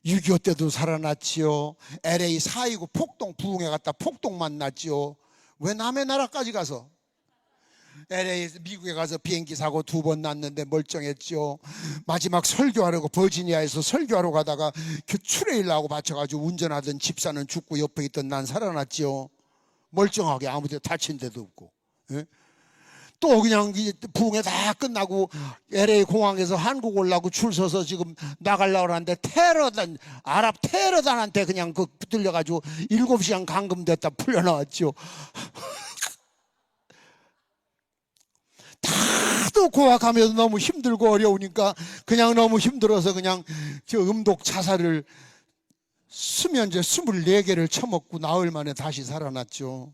6.25 때도 살아났지요. LA 4.29 폭동 부흥회 갔다 폭동 만났지요. 왜 남의 나라까지 가서 LA에서 미국에 가서 비행기 사고 2번 났는데 멀쩡했죠. 마지막 설교하려고 버지니아에서 설교하러 가다가 트레일러하고 받쳐가지고 운전하던 집사는 죽고 옆에 있던 난 살아났죠. 멀쩡하게 아무 데 다친 데도 없고. 또 그냥 부흥회 다 끝나고 LA 공항에서 한국 오려고 줄 서서 지금 나가려고 하는데 테러단, 아랍 테러단한테 그냥 붙들려가지고 7시간 감금됐다 풀려나왔죠. 다도 고학하면서 너무 힘들고 어려우니까 그냥 너무 힘들어서 그냥 저 음독 자살을 수면제 24개를 처먹고 나흘 만에 다시 살아났죠.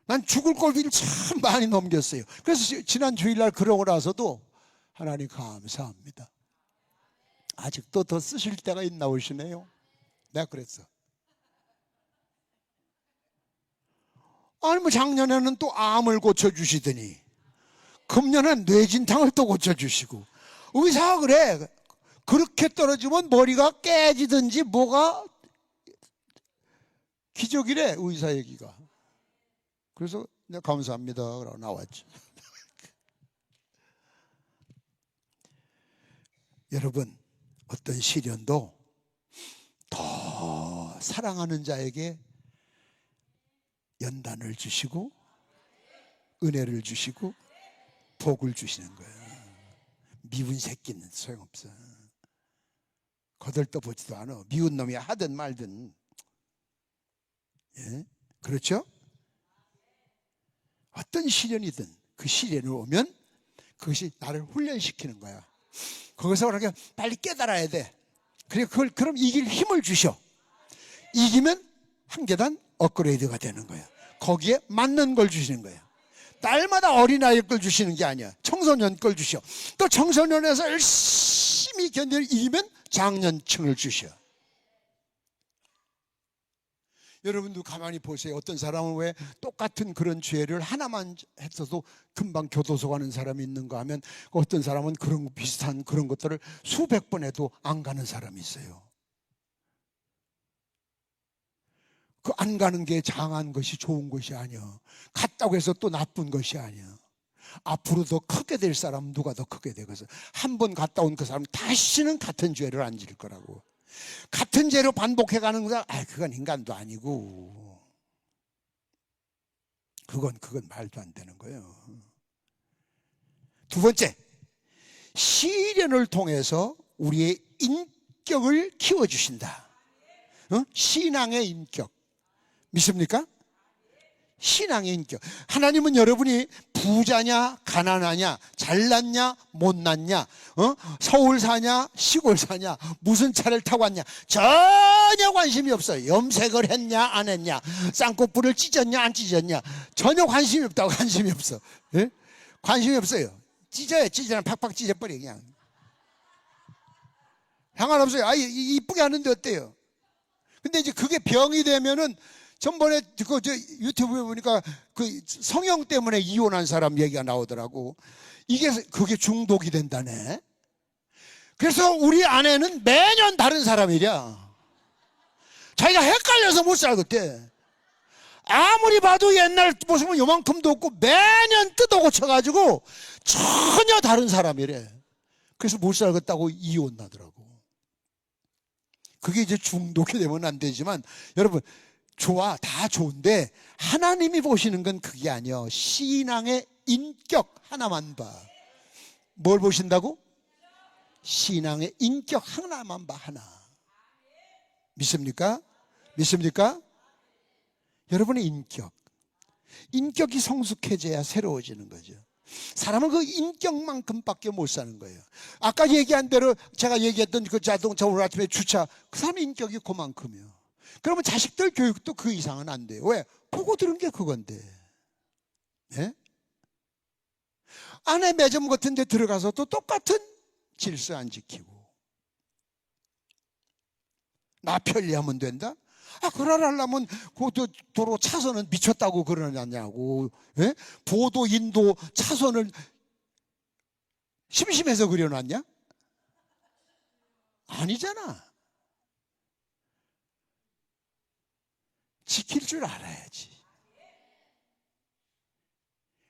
난 죽을 고비를 참 많이 넘겼어요. 그래서 지난 주일날 그러고 나서도 하나님 감사합니다. 아직도 더 쓰실 때가 있나 보시네요. 내가 그랬어. 아니 작년에는 또 암을 고쳐주시더니 금년엔 뇌진탕을 또 고쳐주시고. 의사가 그래. 그렇게 떨어지면 머리가 깨지든지 뭐가 기적이래, 의사 얘기가. 그래서 내가 감사합니다 그러고 나왔죠. 여러분, 어떤 시련도 더 사랑하는 자에게 연단을 주시고 은혜를 주시고 복을 주시는 거예요. 미운 새끼는 소용없어. 거들떠보지도 않아. 미운 놈이 하든 말든. 예? 그렇죠? 어떤 시련이든 그 시련이 오면 그것이 나를 훈련시키는 거야. 거기서 그렇게 빨리 깨달아야 돼. 그럼 이길 힘을 주셔. 이기면 한 계단 업그레이드가 되는 거야. 거기에 맞는 걸 주시는 거야. 딸마다 어린아이 걸 주시는 게 아니야. 청소년 걸 주셔. 또 청소년에서 열심히 견디를 이기면 장년층을 주셔. 여러분도 가만히 보세요. 어떤 사람은 왜 똑같은 그런 죄를 하나만 했어도 금방 교도소 가는 사람이 있는가 하면, 어떤 사람은 그런 비슷한 그런 것들을 수백 번 해도 안 가는 사람이 있어요. 그 안 가는 게 장한 것이 좋은 것이 아니야. 갔다고 해서 또 나쁜 것이 아니야. 앞으로 더 크게 될 사람은 누가 더 크게 되겠어? 한 번 갔다 온 그 사람은 다시는 같은 죄를 안 지을 거라고. 같은 죄로 반복해가는 거야. 그건 인간도 아니고. 그건 말도 안 되는 거예요. 두 번째, 시련을 통해서 우리의 인격을 키워주신다. 신앙의 인격. 믿습니까? 신앙의 인격. 하나님은 여러분이 부자냐 가난하냐, 잘났냐 못났냐, 서울 사냐 시골 사냐, 무슨 차를 타고 왔냐 전혀 관심이 없어요. 염색을 했냐 안 했냐, 쌍꺼풀을 찢었냐 안 찢었냐, 전혀 관심이 없다고. 관심이 없어. 예? 관심이 없어요. 찢어야 팍팍 찢어버려. 그냥 상관없어요. 이쁘게 하는데 어때요? 근데 이제 그게 병이 되면은, 전번에 유튜브에 보니까 그 성형 때문에 이혼한 사람 얘기가 나오더라고. 그게 중독이 된다네. 그래서 우리 아내는 매년 다른 사람이랴. 자기가 헷갈려서 못 살겠대. 아무리 봐도 옛날 모습은 요만큼도 없고 매년 뜯어 고쳐가지고 전혀 다른 사람이래. 그래서 못 살겠다고 이혼 나더라고. 그게 이제 중독이 되면 안 되지만, 여러분, 다 좋은데 하나님이 보시는 건 그게 아니야. 신앙의 인격 하나만 봐. 뭘 보신다고? 신앙의 인격 하나만 봐. 하나. 믿습니까? 믿습니까? 여러분의 인격이 성숙해져야 새로워지는 거죠. 사람은 그 인격만큼밖에 못 사는 거예요. 아까 얘기한 대로, 제가 얘기했던 그 자동차 오늘 아침에 주차, 그 사람의 인격이 그만큼이요. 그러면 자식들 교육도 그 이상은 안 돼요. 왜? 보고 들은 게 그건데. 예? 안에 매점 같은 데 들어가서 또 똑같은 질서 안 지키고. 나 편리하면 된다? 그러려면 그 도로 차선은 미쳤다고 그러냐고. 예? 보도, 인도, 차선을 심심해서 그려놨냐? 아니잖아. 지킬 줄 알아야지.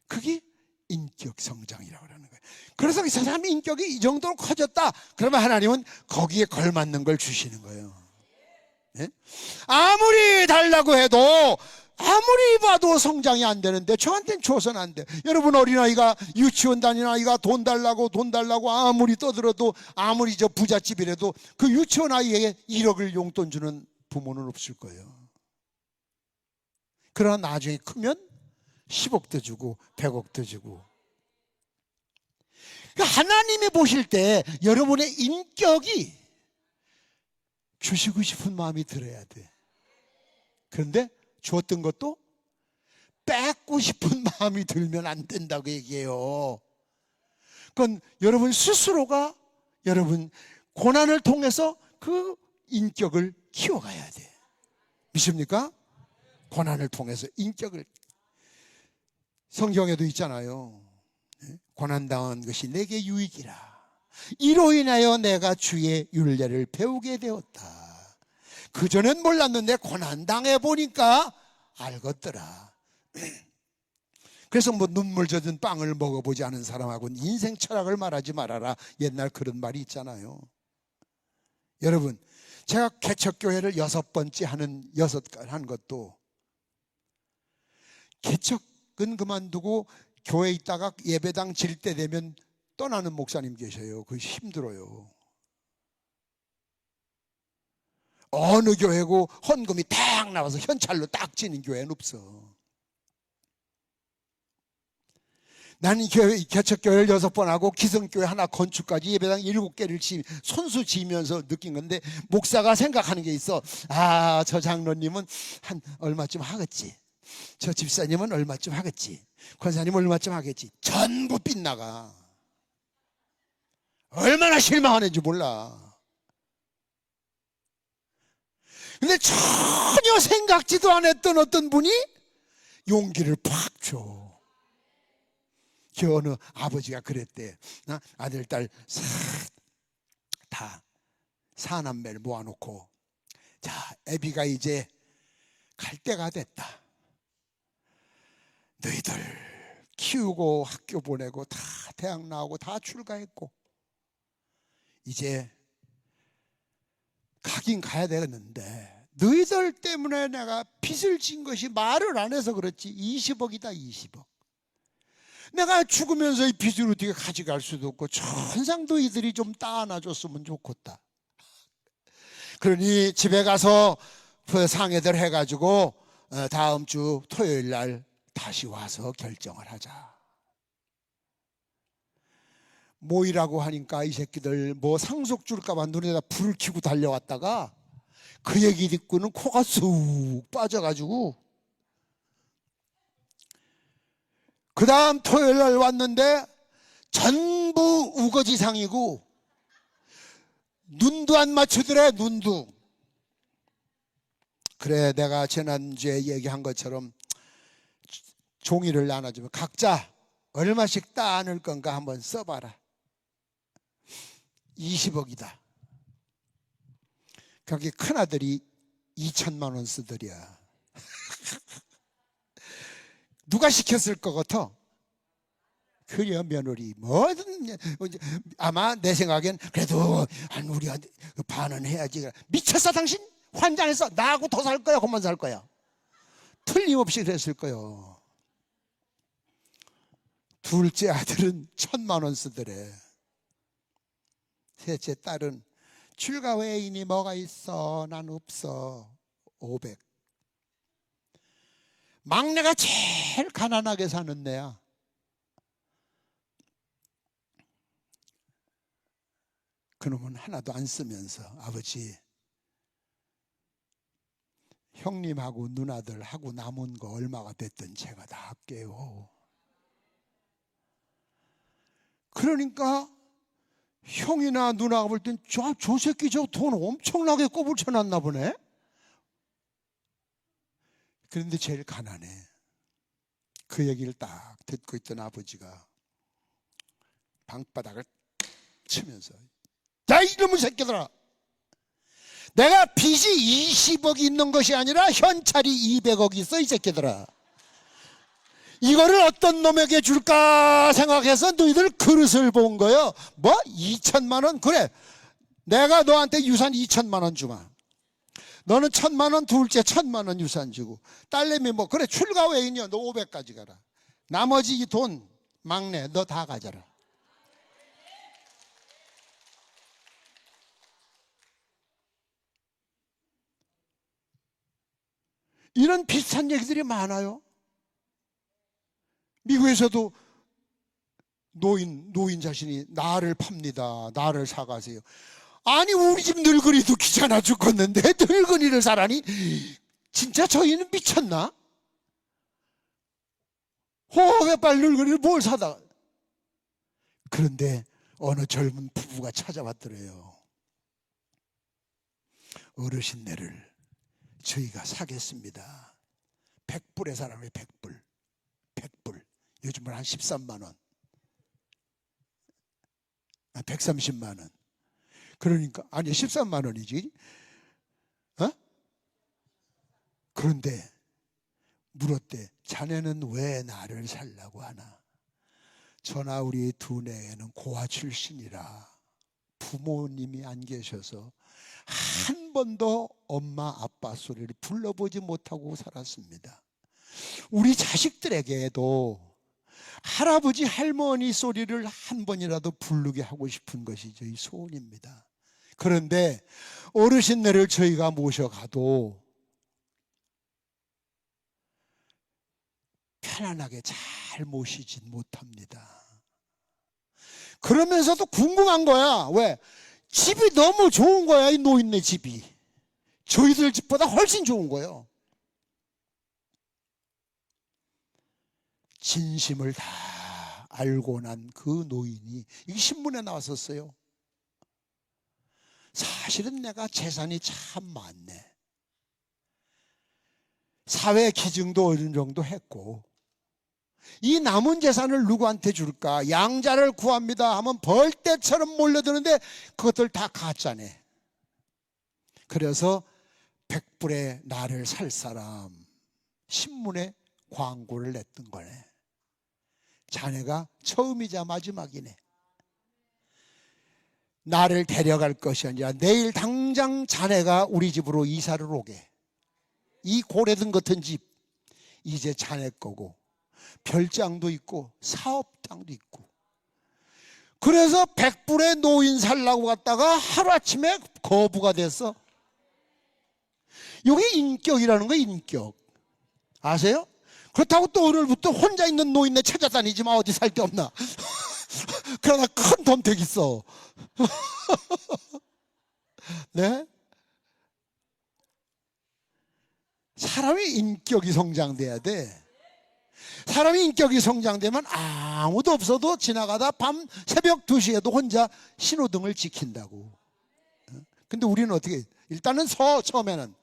그게 인격 성장이라고 하는 거예요. 그래서 그 사람의 인격이 이 정도로 커졌다. 그러면 하나님은 거기에 걸맞는 걸 주시는 거예요. 네? 아무리 달라고 해도, 아무리 봐도 성장이 안 되는데 저한테는 줘서는 안 돼. 여러분, 어린아이가, 유치원 다니는 아이가 돈 달라고 아무리 떠들어도, 아무리 저 부잣집이라도 그 유치원 아이에게 1억을 용돈 주는 부모는 없을 거예요. 그러나 나중에 크면 10억도 주고 100억도 주고. 그러니까 하나님이 보실 때 여러분의 인격이 주시고 싶은 마음이 들어야 돼. 그런데 주었던 것도 뺏고 싶은 마음이 들면 안 된다고 얘기해요. 그건 여러분 스스로가 여러분 고난을 통해서 그 인격을 키워가야 돼. 믿습니까? 고난을 통해서 인격을. 성경에도 있잖아요. 고난당한 것이 내게 유익이라. 이로 인하여 내가 주의 율례를 배우게 되었다. 그전엔 몰랐는데 고난당해 보니까 알겠더라. 그래서 눈물 젖은 빵을 먹어보지 않은 사람하고는 인생 철학을 말하지 말아라. 옛날 그런 말이 있잖아요. 여러분, 제가 개척교회를 6번째 한 것도, 개척은 그만두고 교회에 있다가 예배당 질 때 되면 떠나는 목사님 계셔요. 그게 힘들어요. 어느 교회고 헌금이 딱 나와서 현찰로 딱 지는 교회는 없어. 나는 개척교회를 6번 하고 기성교회 하나 건축까지 예배당 7개를 손수 지면서 느낀 건데, 목사가 생각하는 게 있어. 아, 저 장로님은 한 얼마쯤 하겠지, 저 집사님은 얼마쯤 하겠지, 권사님은 얼마쯤 하겠지. 전부 빗나가. 얼마나 실망하는지 몰라. 근데 전혀 생각지도 않았던 어떤 분이 용기를 팍 줘. 그 어느 아버지가 그랬대. 아들, 딸 다 사남매를 모아놓고, 자, 애비가 이제 갈 때가 됐다. 너희들 키우고 학교 보내고 다 대학 나오고 다 출가했고 이제 가긴 가야 되겠는데, 너희들 때문에 내가 빚을 진 것이 말을 안 해서 그렇지 20억이다 20억. 내가 죽으면서 이 빚을 어떻게 가져갈 수도 없고 천상 너희들이 좀 따안아줬으면 좋겠다. 그러니 집에 가서 그 상의들 해가지고 다음 주 토요일 날 다시 와서 결정을 하자. 모이라고 하니까 이 새끼들 뭐 상속 줄까봐 눈에다 불을 켜고 달려왔다가 그 얘기 듣고는 코가 쑥 빠져가지고, 그 다음 토요일 날 왔는데 전부 우거지상이고 눈도 안 맞추더래. 눈도. 그래, 내가 지난주에 얘기한 것처럼 종이를 나눠주면 각자 얼마씩 따안을 건가 한번 써봐라. 20억이다. 거기 큰아들이 2천만 원 쓰더랴. 누가 시켰을 것 같아? 그래, 며느리. 뭐든 아마 내 생각엔 그래도 한 우리 반은 해야지. 미쳤어 당신? 환장해서 나하고 더 살 거야 그만 살 거야? 틀림없이 그랬을 거요. 둘째 아들은 1,000만 원 쓰더래. 셋째 딸은 출가 외인이 뭐가 있어, 난 없어, 500. 막내가 제일 가난하게 사는 애야. 그놈은 하나도 안 쓰면서, 아버지, 형님하고 누나들하고 남은 거 얼마가 됐든 제가 다 할게요. 그러니까 형이나 누나가 볼 땐 저 새끼 저 돈 엄청나게 꼬불 쳐놨나 보네. 그런데 제일 가난해. 그 얘기를 딱 듣고 있던 아버지가 방바닥을 치면서, 야 이놈의 새끼들아, 내가 빚이 20억이 있는 것이 아니라 현찰이 200억이 있어 이 새끼들아. 이거를 어떤 놈에게 줄까 생각해서 너희들 그릇을 본 거예요. 뭐 2천만 원? 그래, 내가 너한테 유산 2천만 원 주마. 너는 1,000만 원, 둘째 1,000만 원 유산 주고, 딸내미 뭐 그래 출가 외인이야, 너 500까지 가라. 나머지 이 돈 막내 너 다 가져라. 이런 비슷한 얘기들이 많아요. 미국에서도 노인 자신이 나를 팝니다, 나를 사가세요. 아니 우리 집 늙은이도 귀찮아 죽겠는데 늙은이를 사라니? 진짜 저희는 미쳤나? 호흡에 빨 늙은이를 뭘 사다. 그런데 어느 젊은 부부가 찾아왔더래요. 어르신네를 저희가 사겠습니다. 100불에 사람이 100불. 100불. 요즘은 한 13만 원. 130만 원. 그러니까 아니 13만 원이지. 그런데 물었대. 자네는 왜 나를 살라고 하나? 저나 우리 두뇌에는 고아 출신이라 부모님이 안 계셔서 한 번도 엄마 아빠 소리를 불러보지 못하고 살았습니다. 우리 자식들에게도 할아버지 할머니 소리를 한 번이라도 부르게 하고 싶은 것이 저희 소원입니다. 그런데 어르신네를 저희가 모셔가도 편안하게 잘 모시진 못합니다. 그러면서도 궁금한 거야. 왜? 집이 너무 좋은 거야. 이 노인네 집이 저희들 집보다 훨씬 좋은 거예요. 진심을 다 알고 난 그 노인이, 이게 신문에 나왔었어요. 사실은 내가 재산이 참 많네. 사회 기증도 어느 정도 했고, 이 남은 재산을 누구한테 줄까? 양자를 구합니다 하면 벌떼처럼 몰려드는데 그것들 다 가짜네. 그래서 100불에 나를 살 사람 신문에 광고를 냈던 거네. 자네가 처음이자 마지막이네. 나를 데려갈 것이 아니라 내일 당장 자네가 우리 집으로 이사를 오게. 이 고래등 같은 집 이제 자네 거고, 별장도 있고 사업장도 있고. 그래서 100불에 노인 살라고 갔다가 하루아침에 거부가 됐어. 이게 인격이라는 거야. 인격 아세요? 그렇다고 또 오늘부터 혼자 있는 노인네 찾아다니지 마. 어디 살 데 없나. 그러나 큰 덤택 있어. 네? 사람이 인격이 성장돼야 돼. 사람이 인격이 성장되면 아무도 없어도 지나가다 밤 새벽 2시에도 혼자 신호등을 지킨다고. 근데 우리는 어떻게, 일단은 처음에는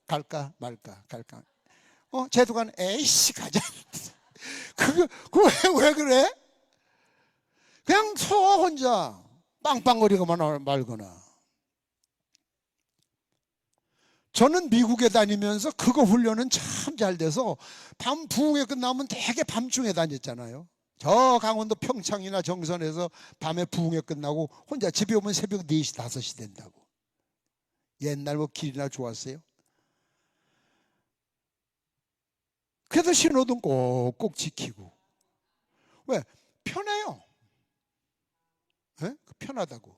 갈까 말까 갈까. 쟤도 가는, 에이씨 가자. 왜 그래? 그냥 혼자 빵빵거리고만 말거나. 저는 미국에 다니면서 그거 훈련은 참 잘 돼서 밤 부흥회 끝나면 되게 밤중에 다녔잖아요. 저 강원도 평창이나 정선에서 밤에 부흥회 끝나고 혼자 집에 오면 새벽 4시 5시 된다고. 옛날 뭐 길이나 좋았어요? 그래도 신호등 꼭꼭 지키고. 왜? 편해요. 네? 편하다고.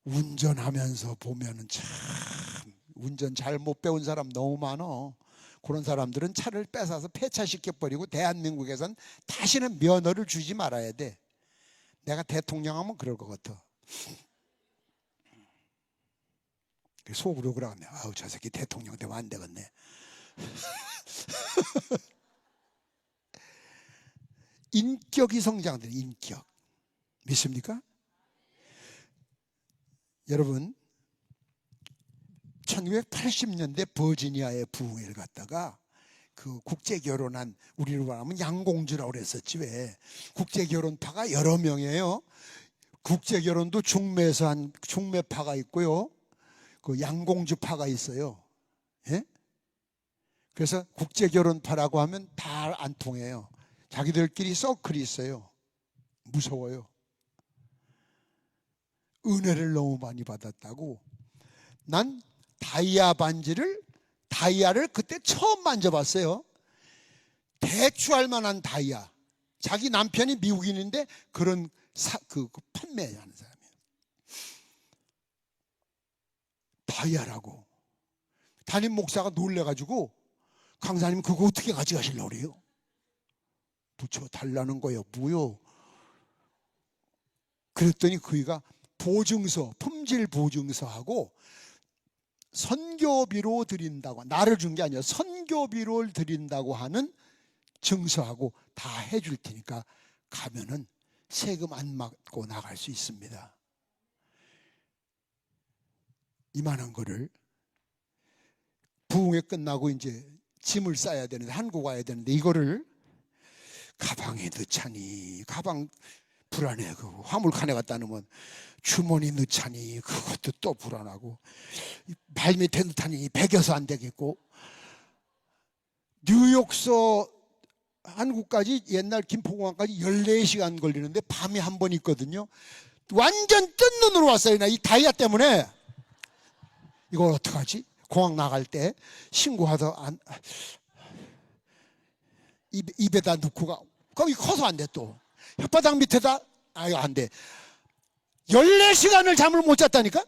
운전하면서 보면은 참 운전 잘 못 배운 사람 너무 많어. 그런 사람들은 차를 뺏어서 폐차시켜버리고 대한민국에선 다시는 면허를 주지 말아야 돼. 내가 대통령 하면 그럴 것 같아. 속으로 그러네. 아우 저 새끼 대통령 되면 안 되겠네. 인격이 성장돼. 인격 믿습니까? 여러분 1980년대 버지니아의 부흥회를 갔다가 그 국제결혼한, 우리로 말하면 양공주라고 그랬었지. 왜? 국제결혼파가 여러 명이에요. 국제결혼도 중매에서 한 중매파가 있고요, 그 양공주파가 있어요. 예? 그래서 국제결혼파라고 하면 다 안 통해요. 자기들끼리 서클이 있어요. 무서워요. 은혜를 너무 많이 받았다고. 난 다이아를 그때 처음 만져봤어요. 대추할 만한 다이아. 자기 남편이 미국인인데 그런 판매하는 사람이에요. 다이아라고. 담임 목사가 놀래가지고, 강사님 그거 어떻게 가져가시려고 그래요? 붙여 달라는 거예요. 뭐요? 그랬더니 그이가 보증서, 품질 보증서하고 선교비로 드린다고, 나를 준 게 아니라 선교비로 드린다고 하는 증서하고 다 해줄 테니까 가면은 세금 안 맞고 나갈 수 있습니다. 이만한 거를 부흥회 끝나고 이제 짐을 싸야 되는데, 한국 와야 되는데, 이거를 가방에 넣자니 가방 불안해. 그 화물칸에 갖다 놓으면 주머니 넣자니 그것도 또 불안하고, 발 밑에 넣자니 배겨서 안 되겠고, 뉴욕서 한국까지 옛날 김포공항까지 14시간 걸리는데 밤에 한 번 있거든요. 완전 뜬 눈으로 왔어요. 나 이 다이아 때문에 이거 어떡하지? 공항 나갈 때 신고하다 입에다 넣고 가. 거기 커서 안 돼 또. 혓바닥 밑에다 아유 안 돼. 14시간을 잠을 못 잤다니까?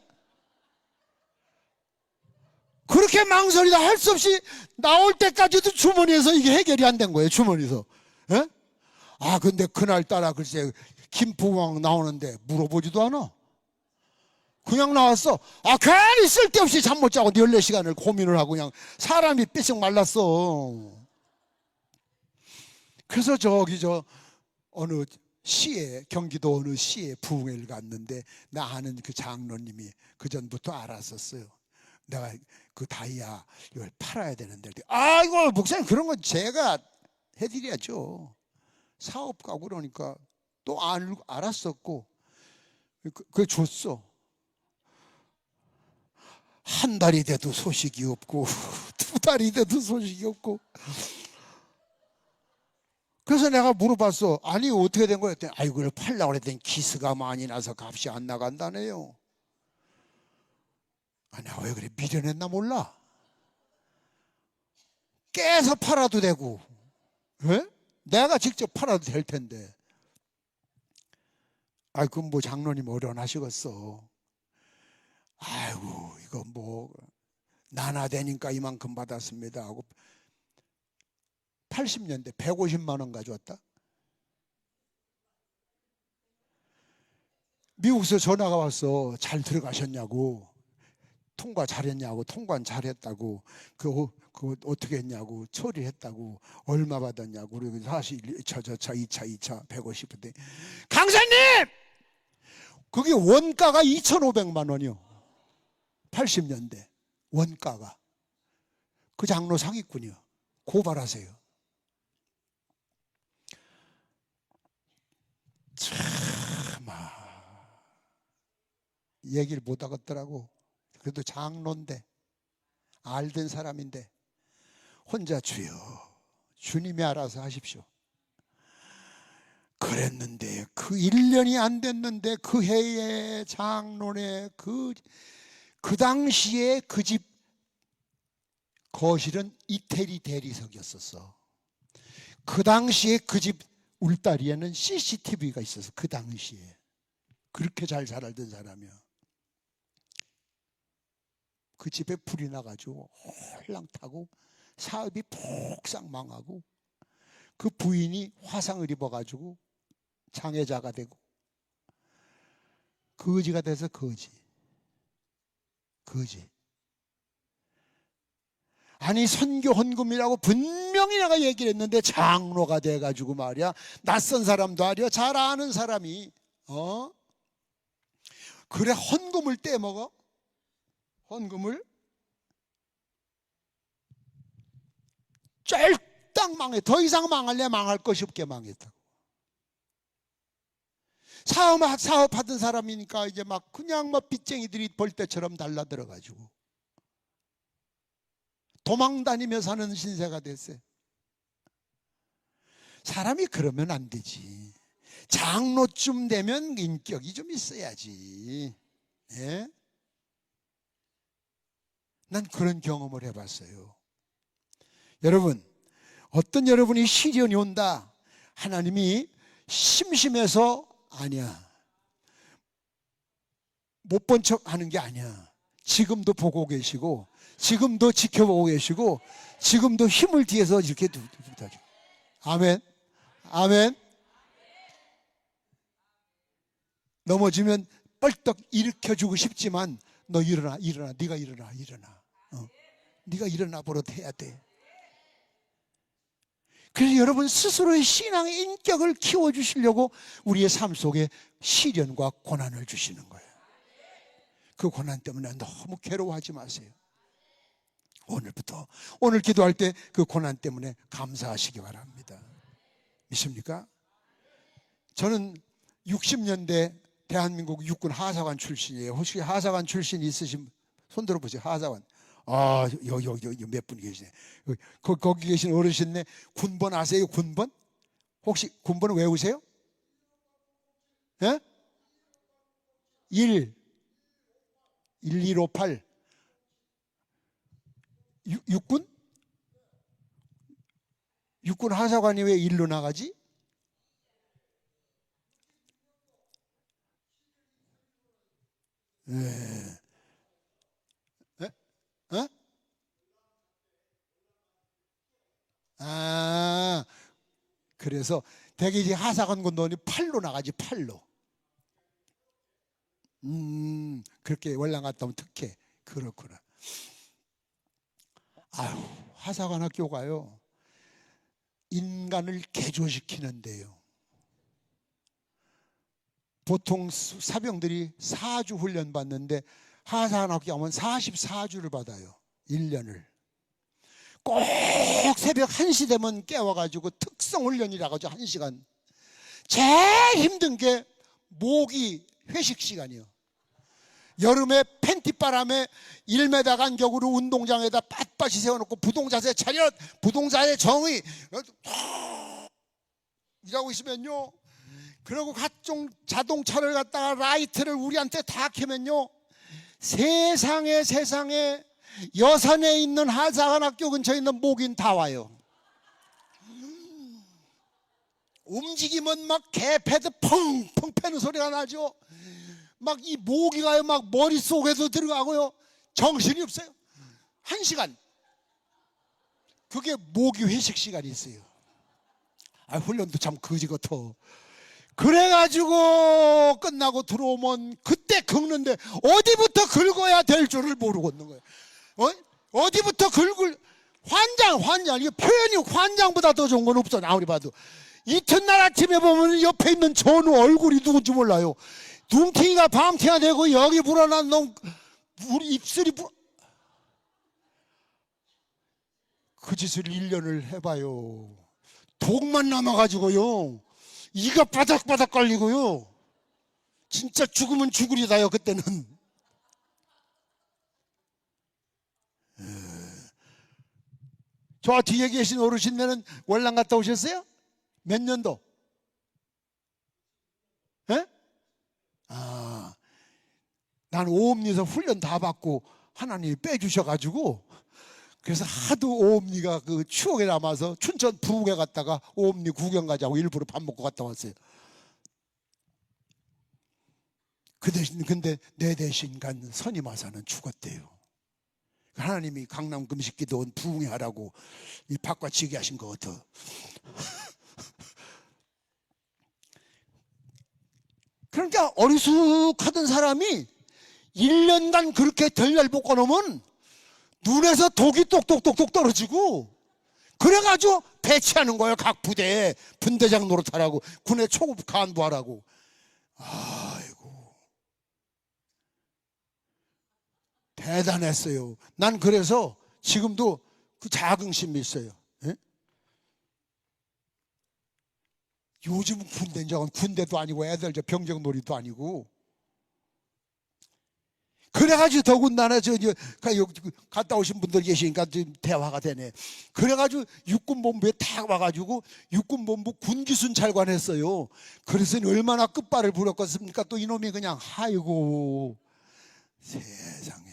그렇게 망설이다 할 수 없이 나올 때까지도 주머니에서 이게 해결이 안 된 거예요. 주머니에서. 예? 아 근데 그날따라 글쎄 김포공항 나오는데 물어보지도 않아. 그냥 나왔어. 아 괜히 쓸데없이 잠 못 자고 14시간을 고민을 하고 그냥 사람이 삐쩍 말랐어. 그래서 어느 시에 경기도 어느 시에 부흥회를 갔는데 나 아는 그 장로님이 그 전부터 알았었어요. 내가 그 다이아 이걸 팔아야 되는데 아이고 목사님 그런 건 제가 해드려야죠. 사업가고 그러니까 또 알았었고 그걸 줬어. 한 달이 돼도 소식이 없고 2달이 돼도 소식이 없고 그래서 내가 물어봤어. 아니 어떻게 된 거야? 했더니 아이고 이걸 팔려고 그랬더니 기스가 많이 나서 값이 안 나간다네요. 아, 내가 왜 그래 미련했나 몰라. 깨서 팔아도 되고 왜? 내가 직접 팔아도 될 텐데. 아 그럼 뭐 장로님 어련하시겠어. 아이고 이거 뭐 나나되니까 이만큼 받았습니다 하고 80년대 150만 원 가져왔다. 미국에서 전화가 왔어. 잘 들어가셨냐고. 통과 잘했냐고. 통과는 잘했다고. 그거 어떻게 했냐고. 처리했다고. 얼마 받았냐고. 그리고 다시 2차 150인데 강사님! 그게 원가가 2,500만 원이요. 80년대 원가가. 그 장로 상위꾼이요. 고발하세요. 참아 얘기를 못 하겠더라고. 그래도 장로인데 알던 사람인데 혼자 주여 주님이 알아서 하십시오. 그랬는데 그 1년이 안 됐는데 그 해에 장로네 그 당시에 그 집 거실은 이태리 대리석이었었어. 그 당시에 그 집 울타리에는 CCTV가 있어서 그 당시에 그렇게 잘 살던 사람이야. 그 집에 불이 나가지고 홀랑 타고 사업이 폭삭 망하고 그 부인이 화상을 입어가지고 장애자가 되고 거지가 돼서 거지. 아니 선교 헌금이라고 분명히 내가 얘기를 했는데 장로가 돼가지고 말이야 낯선 사람도 아니야 잘 아는 사람이 그래 헌금을 떼먹어? 헌금을 쫄딱 망해. 더 이상 망할래 망할 것이 없게 망했다고. 사업하던 사람이니까 이제 막 그냥 뭐 빚쟁이들이 벌떼처럼 달라들어가지고 도망다니며 사는 신세가 됐어요. 사람이 그러면 안 되지. 장로쯤 되면 인격이 좀 있어야지. 예? 난 그런 경험을 해봤어요. 여러분, 어떤 여러분이 시련이 온다. 하나님이 심심해서 아니야. 못 본 척 하는 게 아니야. 지금도 보고 계시고 지금도 지켜보고 계시고 지금도 힘을 뒤에서 이렇게 아멘. 아멘. 넘어지면 뻘떡 일으켜주고 싶지만 너 일어나 네가 일어나 네가 일어나 버릇 해야 돼. 그래서 여러분 스스로의 신앙의 인격을 키워주시려고 우리의 삶 속에 시련과 고난을 주시는 거예요. 그 고난 때문에 너무 괴로워하지 마세요. 오늘부터 오늘 기도할 때 그 고난 때문에 감사하시기 바랍니다. 믿습니까? 저는 60년대 대한민국 육군 하사관 출신이에요. 혹시 하사관 출신 있으신 손 들어보세요. 하사관. 아, 여기 몇 분 계시네. 거기 계신 어르신네. 군번 아세요? 군번? 혹시 군번을 외우세요? 예? 1158 육군? 육군 하사관이 왜 1로 나가지? 네. 어? 아, 그래서 대개 이제 하사관 군도원이 8로 나가지, 8로. 그렇게 월남 갔다 오면 특혜. 그렇구나. 아유, 하사관 학교가요, 인간을 개조시키는데요. 보통 사병들이 4주 훈련 받는데 하사관 학교 가면 44주를 받아요. 1년을. 꼭 새벽 1시 되면 깨워가지고 특성훈련이라고 하죠. 1시간. 제일 힘든 게 모기 회식 시간이요. 여름에 팬티바람에 1m 간격으로 운동장에다 빳빳이 세워놓고 부동자세 차렷, 부동자의 정의 이러고 있으면요, 그리고 각종 자동차를 갖다가 라이트를 우리한테 다 켜면요, 세상에 여산에 있는 하사관 학교 근처에 있는 모기는 다 와요. 움직이면 막 개패드 펑펑 패는 소리가 나죠. 막 이 모기가요, 막 머릿속에도 들어가고요, 정신이 없어요. 1시간. 그게 모기 회식 시간이 있어요. 아, 훈련도 참 거지 같아. 그래가지고 끝나고 들어오면 그때 긁는데 어디부터 긁어야 될 줄을 모르고 있는 거예요. 어디부터 긁을, 환장. 이게 표현이 환장보다 더 좋은 건 없어, 아무리 봐도. 이튿날 아침에 보면 옆에 있는 전우 얼굴이 누군지 몰라요. 눈팅이가 밤팅가 되고 여기 불어난 놈, 우리 입술이 그 짓을 1년을 해봐요. 독만 남아가지고요, 이가 바닥바닥 걸리고요, 진짜 죽으면 죽으리다요 그때는. 저 뒤에 계신 어르신네는 월남 갔다 오셨어요? 몇 년도? 에? 아, 난 오음리에서 훈련 다 받고 하나님이 빼주셔가지고, 그래서 하도 오음리가 그 추억에 남아서 춘천 부흥회 갔다가 오음리 구경 가자고 일부러 밥 먹고 갔다 왔어요. 근데 내 대신 간 선임하사는 죽었대요. 하나님이 강남 금식기도원 부흥회 하라고 이 바꿔치기 하신 것 같아. 그러니까 어리숙하던 사람이 1년간 그렇게 덜날 볶아 놓으면 눈에서 독이 똑똑똑똑 떨어지고, 그래가지고 배치하는 거예요. 각 부대에 분대장 노릇하라고, 군의 초급 간부하라고. 아이고, 대단했어요. 난 그래서 지금도 그 자긍심이 있어요. 예? 요즘 군대는 군대도 아니고 애들 저 병정놀이도 아니고. 그래가지고 더군다나 갔다 오신 분들 계시니까 지금 대화가 되네. 그래가지고 육군본부에 딱 와가지고 육군본부 군기순 찰관했어요. 그래서 얼마나 끝발을 부렸겠습니까? 또 이놈이 그냥, 아이고 세상에,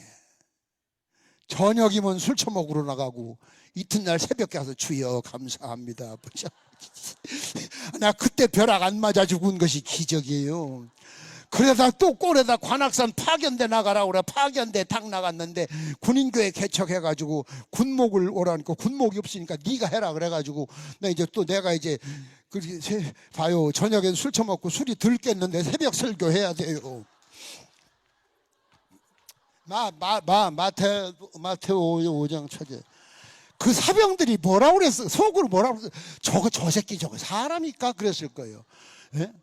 저녁이면 술 처먹으러 나가고 이튿날 새벽에 가서 주여 감사합니다. 나 그때 벼락 안 맞아 죽은 것이 기적이에요. 그러다 또 꼴에다 관악산 파견대 나가라고 그래. 파견대 딱 나갔는데 군인교회 개척해가지고 군목을 오라니까 군목이 없으니까 네가 해라 그래가지고 내가 이제 봐요, 저녁엔 술 처먹고 술이 들 깼는데 새벽 설교해야 돼요. 마태오 5장 초제. 그 사병들이 뭐라고 그랬어? 속으로 뭐라고 그랬어? 저 새끼 저거 사람일까? 그랬을 거예요. 예?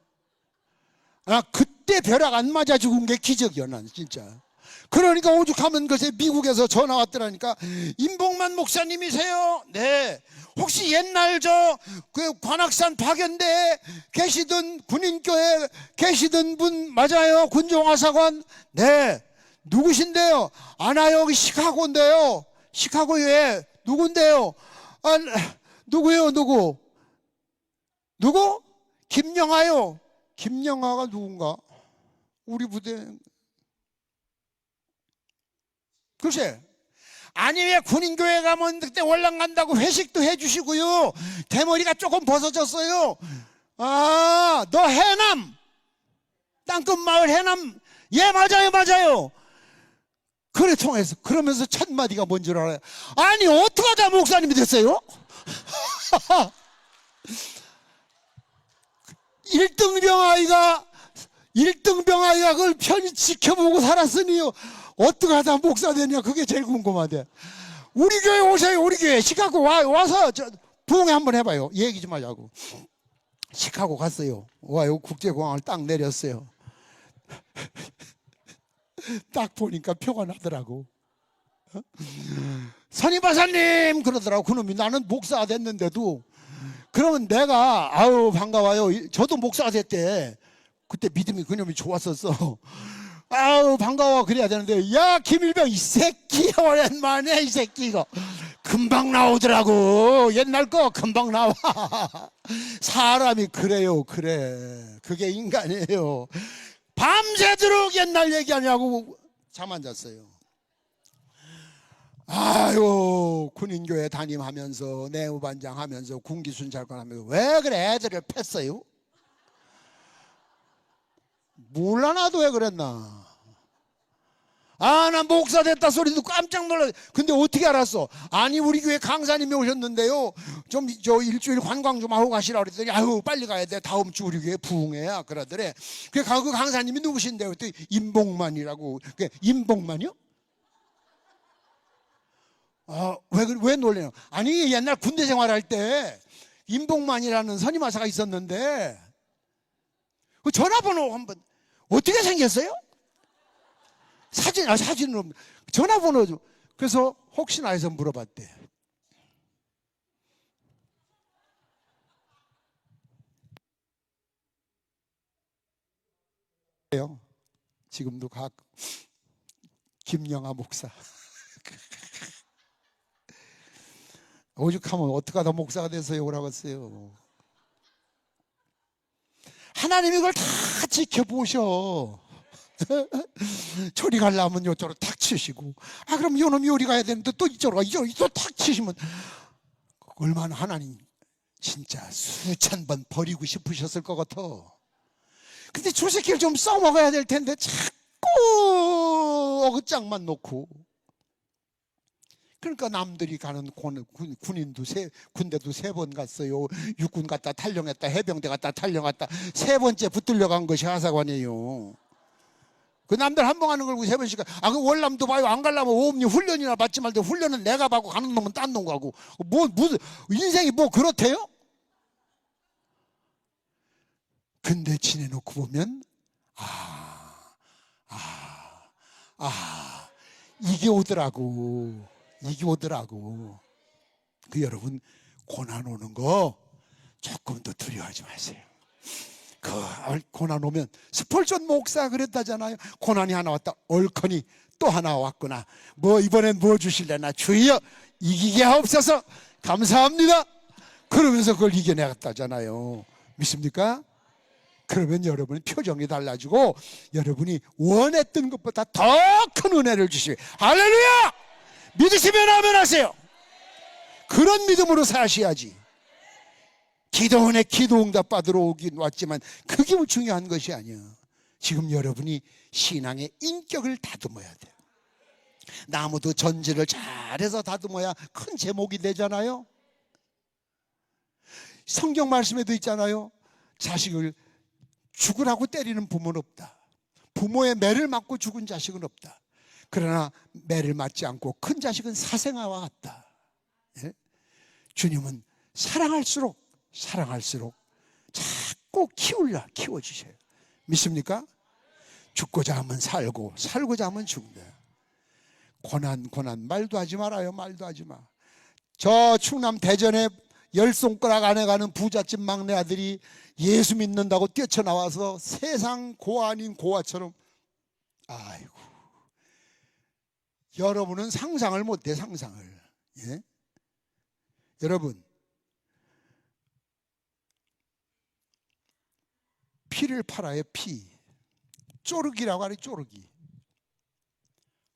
그때 벼락 안 맞아 죽은 게 기적이야, 난 진짜. 그러니까 오죽하면 글쎄 미국에서 전화 왔더라니까. 임봉만 목사님이세요? 네. 혹시 옛날 그 관악산 파견대에 계시던 군인교회 계시던 분 맞아요? 군종하사관? 네. 누구신데요? 나 여기 시카고인데요. 시카고에 누군데요? 누구요? 누구? 김영하요. 김영하가 누군가? 우리 부대 글쎄, 아니 왜 군인교회 가면 그때 월남 간다고 회식도 해주시고요, 대머리가 조금 벗어졌어요. 아, 너 해남 땅끝마을 해남, 예 맞아요 맞아요. 그래 통해서 그러면서 첫 마디가 뭔 줄 알아요? 아니 어떻게 하다 목사님이 됐어요? 1등병 아이가 그걸 편히 지켜보고 살았으니요, 어떻게 하다 목사 되냐, 그게 제일 궁금하대. 우리 교회 오세요. 우리 교회 시카고 와서 부흥회 한번 해봐요. 얘기 좀 하자고. 시카고 갔어요. 와요, 국제공항을 딱 내렸어요. 딱 보니까 표가 나더라고. 선임박사님 그러더라고. 그놈이 나는 목사가 됐는데도. 그러면 내가 아유 반가워요, 저도 목사가 됐대. 그때 믿음이 그놈이 좋았었어. 아우 반가워 그래야 되는데, 야 김일병 이 새끼 오랜만에 이 새끼 이거 금방 나오더라고. 옛날 거 금방 나와. 사람이 그래요. 그래, 그게 인간이에요. 밤새도록 옛날 얘기하냐고 잠 안 잤어요. 아유 군인교회 담임하면서 내무반장 하면서 군기순찰관 하면서 왜 그래 애들을 팼어요? 몰라 나도 왜 그랬나. 아, 나 목사 됐다 소리 듣고 깜짝 놀라. 근데 어떻게 알았어? 아니 우리 교회 강사님이 오셨는데요, 좀 저 일주일 관광 좀 하고 가시라 그랬더니 아유 빨리 가야 돼, 다음 주 우리 교회 부흥회야 그러더래. 그 강사님이 누구신데요? 그랬더니 임봉만이라고. 그 임봉만이요? 왜 놀래요? 아니 옛날 군대 생활할 때 임봉만이라는 선임하사가 있었는데, 그 전화번호 한번 어떻게 생겼어요? 사진으로 전화번호 좀. 그래서 혹시나 해서 물어봤대. 지금도 김영아 목사. 오죽하면 어떻게 하다 목사가 돼서요 오라고 했어요. 하나님이 그걸 다 지켜보셔. 저리 가려면 요쪽으로 탁 치시고, 아 그럼 요놈이 요리 가야 되는데 또 이쪽으로 또 탁 치시면, 얼마나 하나님 진짜 수천 번 버리고 싶으셨을 것 같아. 근데 저 새끼를 좀 써먹어야 될 텐데 자꾸 어긋장만 놓고. 그러니까 남들이 가는 군인도 군대도 3번 갔어요. 육군 갔다 탈영했다, 해병대 갔다 탈영했다. 3번째 붙들려 간 것이 하사관이에요. 그 남들 한 번 가는 걸 3번씩 그 월남도 봐요. 안 가려면 오음니 훈련이나 받지 말고, 훈련은 내가 받고 가는 놈은 딴 놈 가고. 무슨 인생이 뭐 그렇대요? 근데 지내놓고 보면 이게 오더라고. 그 여러분 고난 오는 거 조금 더 두려워하지 마세요. 그 고난 오면 스폴전 목사 그랬다잖아요. 고난이 하나 왔다, 얼커니 또 하나 왔구나. 뭐 이번엔 뭐 주실래나, 주여 이기게 하옵소서, 감사합니다. 그러면서 그걸 이겨내갔다잖아요. 믿습니까? 그러면 여러분의 표정이 달라지고 여러분이 원했던 것보다 더 큰 은혜를 주시고, 할렐루야! 믿으시면 아멘 하세요. 그런 믿음으로 사셔야지. 기도 은혜, 기도 응답 받으러 오긴 왔지만 그게 뭐 중요한 것이 아니야. 지금 여러분이 신앙의 인격을 다듬어야 돼요. 나무도 전지를 잘해서 다듬어야 큰 제목이 되잖아요. 성경 말씀에도 있잖아요. 자식을 죽으라고 때리는 부모는 없다. 부모의 매를 맞고 죽은 자식은 없다. 그러나 매를 맞지 않고 큰 자식은 사생아와 같다. 예? 주님은 사랑할수록 자꾸 키워주셔요. 믿습니까? 죽고자 하면 살고, 살고자 하면 죽는다. 고난 말도 하지 말아요. 말도 하지 마. 저 충남 대전에 10손가락 안에 가는 부잣집 막내 아들이 예수 믿는다고 뛰쳐나와서 세상 고아 아닌 고아처럼, 아이고, 여러분은 상상을 못해. 상상을. 예? 여러분, 피를 팔아요. 피. 쪼르기라고 하래. 쪼르기.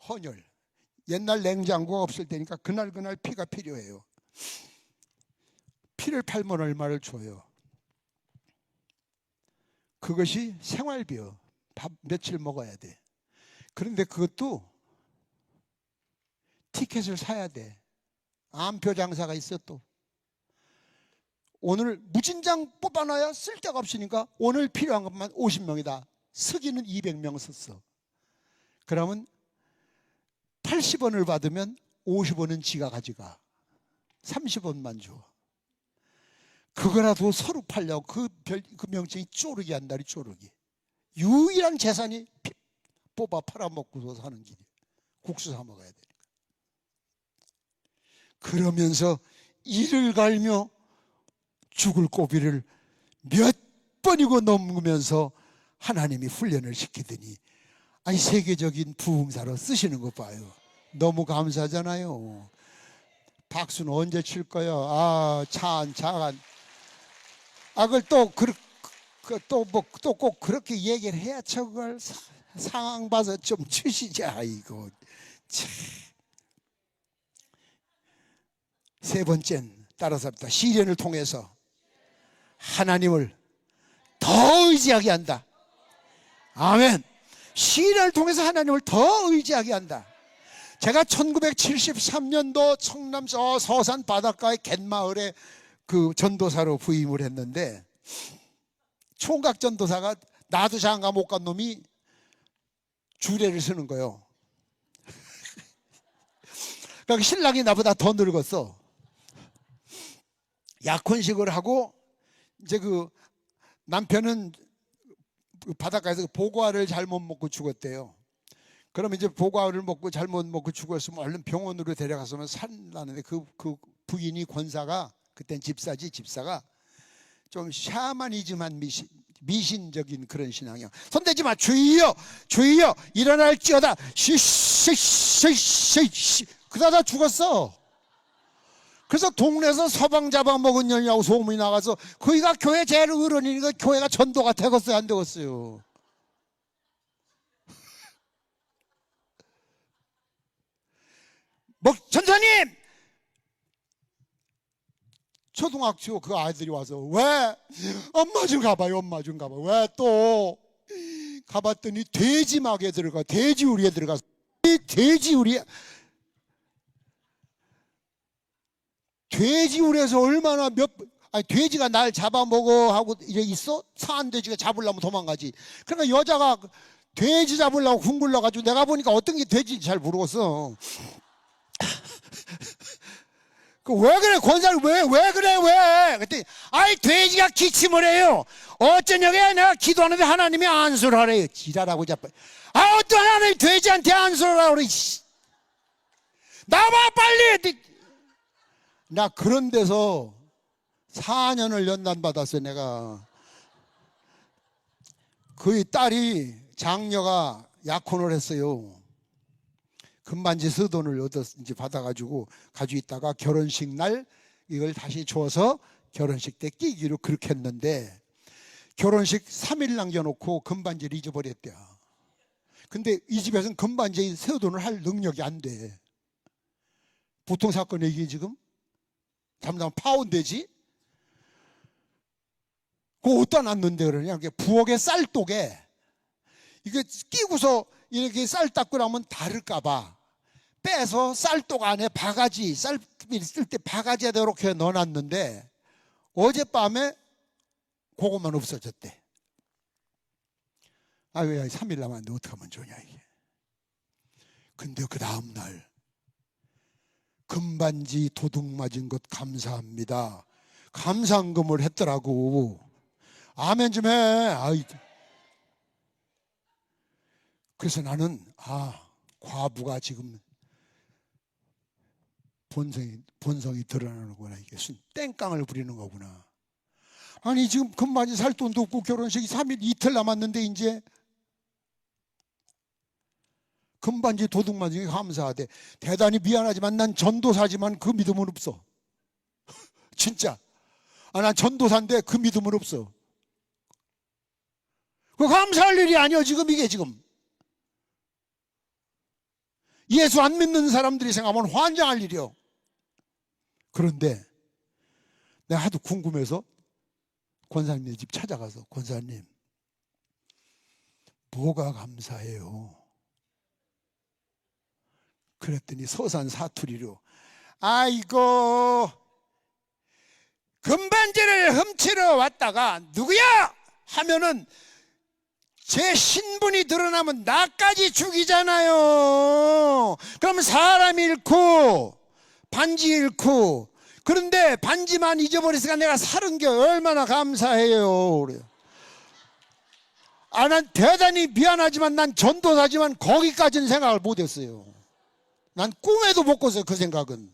헌혈. 옛날 냉장고가 없을 때니까 그날 피가 필요해요. 피를 팔면 얼마를 줘요? 그것이 생활비요. 밥 며칠 먹어야 돼. 그런데 그것도 티켓을 사야 돼. 암표 장사가 있어. 또 오늘 무진장 뽑아놔야 쓸데가 없으니까 오늘 필요한 것만 50명이다. 서기는 200명 썼어. 그러면 80원을 받으면 50원은 지가 가져가. 30원만 줘. 그거라도 서로 팔려고 그 명칭이 쪼르기 한다리. 쪼르기. 유일한 재산이 뽑아 팔아먹고서 사는 길이에요. 국수 사 먹어야 되니까. 그러면서 이를 갈며 죽을 고비를 몇 번이고 넘으면서 하나님이 훈련을 시키더니 아니 세계적인 부흥사로 쓰시는 거 봐요. 너무 감사하잖아요. 박수는 언제 칠 거야? 아, 차안. 아, 그걸 또 꼭 그렇게 얘기를 해야 저걸 상황 봐서 좀 치시지. 아이고. 참. 세 번째는 따라서입니다. 시련을 통해서 하나님을 더 의지하게 한다. 아멘. 시련을 통해서 하나님을 더 의지하게 한다. 제가 1973년도 청남 서산 바닷가의 갯마을에 그 전도사로 부임을 했는데 총각 전도사가 나도 장가 못 간 놈이 주례를 쓰는 거예요. 그러니까 신랑이 나보다 더 늙었어. 약혼식을 하고 이제 그 남편은 바닷가에서 보고알을 잘못 먹고 죽었대요. 그러면 이제 보고알을 먹고 잘못 먹고 죽었으면 얼른 병원으로 데려갔으면 살라는데 그 부인이 권사가 그땐 집사가 좀 샤머니즘한 미신적인 그런 신앙이야. 손대지 마. 주의여 일어날지어다. 쉬쉬쉬쉬쉬 그러다 죽었어. 그래서 동네에서 서방 잡아먹은 년이라고 소문이 나가서 거기가 교회 제일 어른이니까 교회가 전도가 되겠어요 안 되겠어요? 전사님! 초등학교 그 아이들이 와서 왜? 엄마 좀 가봐요. 왜 또? 가봤더니 돼지막에 들어가 돼지우리에 들어가서 돼지우리에서 얼마나 돼지가 날 잡아먹어 하고 이래 있어? 사한 돼지가 잡으려면 도망가지. 그러니까 여자가 돼지 잡으려고 궁굴러가지고 내가 보니까 어떤 게 돼지인지 잘 모르겠어. 왜 그래 권사를 왜 그래 그랬더니 아이 돼지가 기침을 해요. 어쩌냐고 내가 기도하는데 하나님이 안수를 하래요. 지랄하고 자빠. 아 어떤 하나님이 돼지한테 안수를 하라고 그래. 나와 빨리. 나 그런 데서 4년을 연단받았어요. 내가 그의 딸이 장녀가 약혼을 했어요. 금반지 서돈을 이제 받아가지고 가지고 있다가 결혼식 날 이걸 다시 줘서 결혼식 때 끼기로 그렇게 했는데 결혼식 3일 남겨놓고 금반지를 잊어버렸대요. 근데 이 집에서는 금반지 서돈을 할 능력이 안 돼. 보통 사건 얘기 지금 잠깐 파혼되지? 그거 어디다 놨는데 그러냐? 부엌에 쌀독에 이게 끼고서 이렇게 쌀 닦고 나면 다를까봐 빼서 쌀독 안에 바가지, 쌀 쓸 때 바가지에다 이렇게 넣어놨는데 어젯밤에 그것만 없어졌대. 아, 왜 3일 남았는데 어떡하면 좋냐 이게. 근데 그 다음날 금반지 도둑 맞은 것 감사합니다. 감사한금을 했더라고. 아멘 좀 해. 아이. 그래서 나는 과부가 지금 본성이 드러나는구나. 이게 땡깡을 부리는 거구나. 아니 지금 금반지 살 돈도 없고 결혼식이 3일 이틀 남았는데 이제 금반지 도둑 맞은 게 감사하대. 대단히 미안하지만 난 전도사지만 그 믿음은 없어. 진짜. 난 전도사인데 그 믿음은 없어. 그 감사할 일이 아니야 지금 이게 지금. 예수 안 믿는 사람들이 생각하면 환장할 일이요. 그런데 내가 하도 궁금해서 권사님 집 찾아가서, 권사님 뭐가 감사해요? 그랬더니 서산 사투리로, 아이고 금반지를 훔치러 왔다가 누구야? 하면은 제 신분이 드러나면 나까지 죽이잖아요. 그러면 사람 잃고 반지 잃고, 그런데 반지만 잊어버렸으니까 내가 살은 게 얼마나 감사해요. 그래요. 난 대단히 미안하지만 난 전도사지만 거기까지는 생각을 못했어요. 난 꿈에도 못 꿨어요, 그 생각은.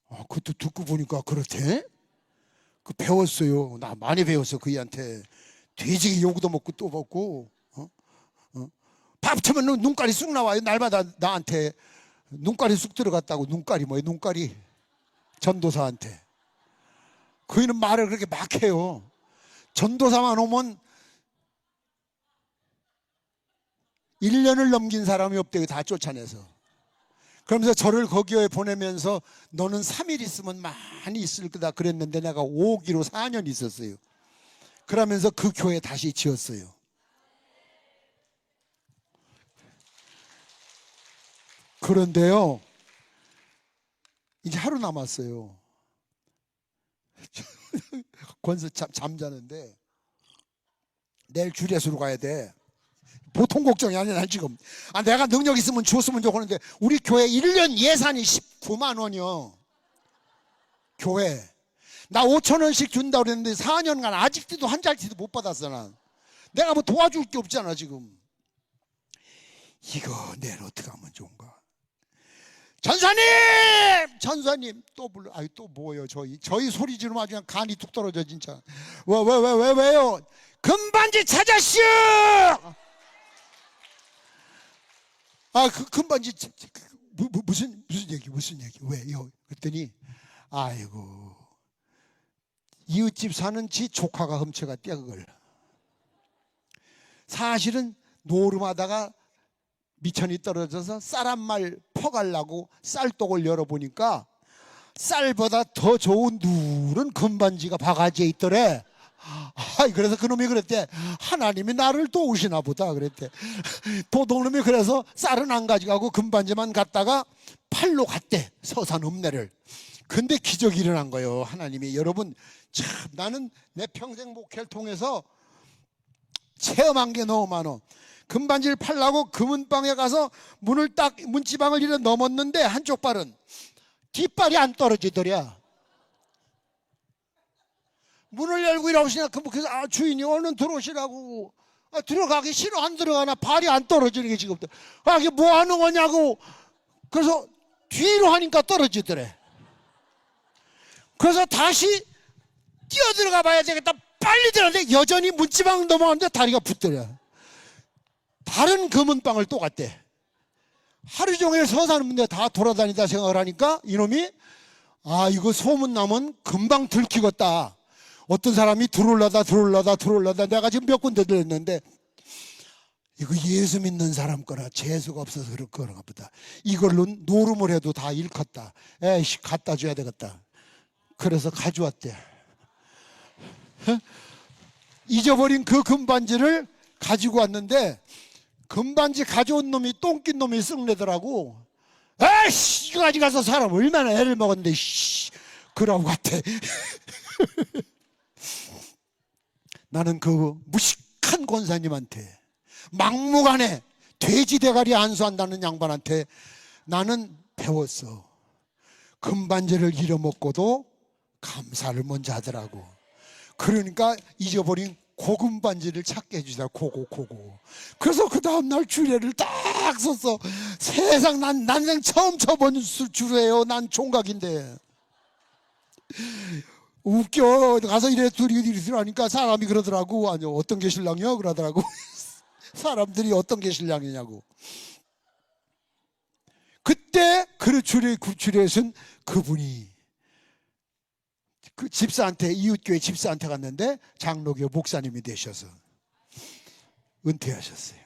그것도 듣고 보니까 그렇대. 그 배웠어요. 나 많이 배웠어, 그이한테. 돼지기 욕도 먹고 또 먹고. 밥 처면 눈깔이 쑥 나와요. 날마다 나한테 눈깔이 쑥 들어갔다고. 눈깔이 뭐예요? 눈깔이. 전도사한테. 그이는 말을 그렇게 막 해요. 전도사만 오면 1년을 넘긴 사람이 없대요. 다 쫓아내서. 그러면서 저를 거기에 보내면서 너는 3일 있으면 많이 있을 거다 그랬는데 내가 5기로 4년 있었어요. 그러면서 그 교회 다시 지었어요. 그런데요, 이제 하루 남았어요. 권서 잠자는데 내일 주례수로 가야 돼. 보통 걱정이 아니야. 난 지금 내가 능력 있으면 줬으면 좋겠는데 우리 교회 1년 예산이 19만 원이요. 교회 나 5천 원씩 준다고 그랬는데 4년간 아직도 한 잘치도 못 받았어. 난 내가 뭐 도와줄 게 없잖아 지금. 이거 내일 어떻게 하면 좋은가? 전사님 또 불러. 또 뭐예요? 저희 소리 지르면 아주 그냥 간이 툭 떨어져 진짜. 왜요? 금반지 찾았슈. 그 금반지 무슨 얘기? 왜요? 그랬더니 아이고 이웃집 사는 지 조카가 훔쳐갔대 그걸. 사실은 노름하다가 미천이 떨어져서 쌀 한 말 퍼가려고 쌀독을 열어보니까 쌀보다 더 좋은 누런 금반지가 바가지에 있더래. 그래서 그놈이 그랬대. 하나님이 나를 도우시나 보다 그랬대. 도둑놈이 그래서 쌀은 안 가져가고 금반지만 갖다가 팔로 갔대, 서산 읍내를. 근데 기적이 일어난 거예요. 하나님이. 여러분 참 나는 내 평생 목회를 통해서 체험한 게 너무 많어. 금반지를 팔라고 금은방에 가서 문을 딱 문지방을 이래 넘었는데 한쪽 발은 뒷발이 안 떨어지더랴. 문을 열고 이러시냐. 그래서 주인이 얼른 들어오시라고. 들어가기 싫어. 안 들어가나. 발이 안 떨어지는 게 지금. 이게 뭐 하는 거냐고. 그래서 뒤로 하니까 떨어지더래. 그래서 다시 뛰어 들어가 봐야 되겠다. 빨리 들어갔는데 여전히 문지방 넘어갔는데 다리가 붙더래. 다른 금은방을 또 갔대. 하루 종일 서산문에 다 돌아다니다 생각을 하니까 이놈이 이거 소문나면 금방 들키겠다. 어떤 사람이 들어올라다 내가 지금 몇 군데 들었는데 이거 예수 믿는 사람 거라 재수가 없어서 그런가 보다. 이걸로 노름을 해도 다 일컸다. 에이씨 갖다 줘야 되겠다. 그래서 가져왔대. 잊어버린 그 금반지를 가지고 왔는데 금반지 가져온 놈이 똥낀 놈이 쓱내더라고. 에이씨 이거 가져가서 사람 얼마나 애를 먹었는데 그러고 갔대. 나는 그 무식한 권사님한테 막무가내 돼지 대가리 안수한다는 양반한테 나는 배웠어. 금반지를 잃어먹고도 감사를 먼저 하더라고. 그러니까 잊어버린 고금반지를 찾게 해주더라. 고고. 그래서 그 다음날 주례를 딱 썼어. 세상 난 난생 처음 쳐본 주례예요. 난 총각인데. 웃겨. 가서 이래 둘이 하니까 사람이 그러더라고. 아니 어떤 게 신랑이야? 그러더라고. 사람들이 어떤 게 신랑이냐고. 그때 그 주례에서는 그분이 그 집사한테, 이웃교회 집사한테 갔는데 장로교 목사님이 되셔서 은퇴하셨어요.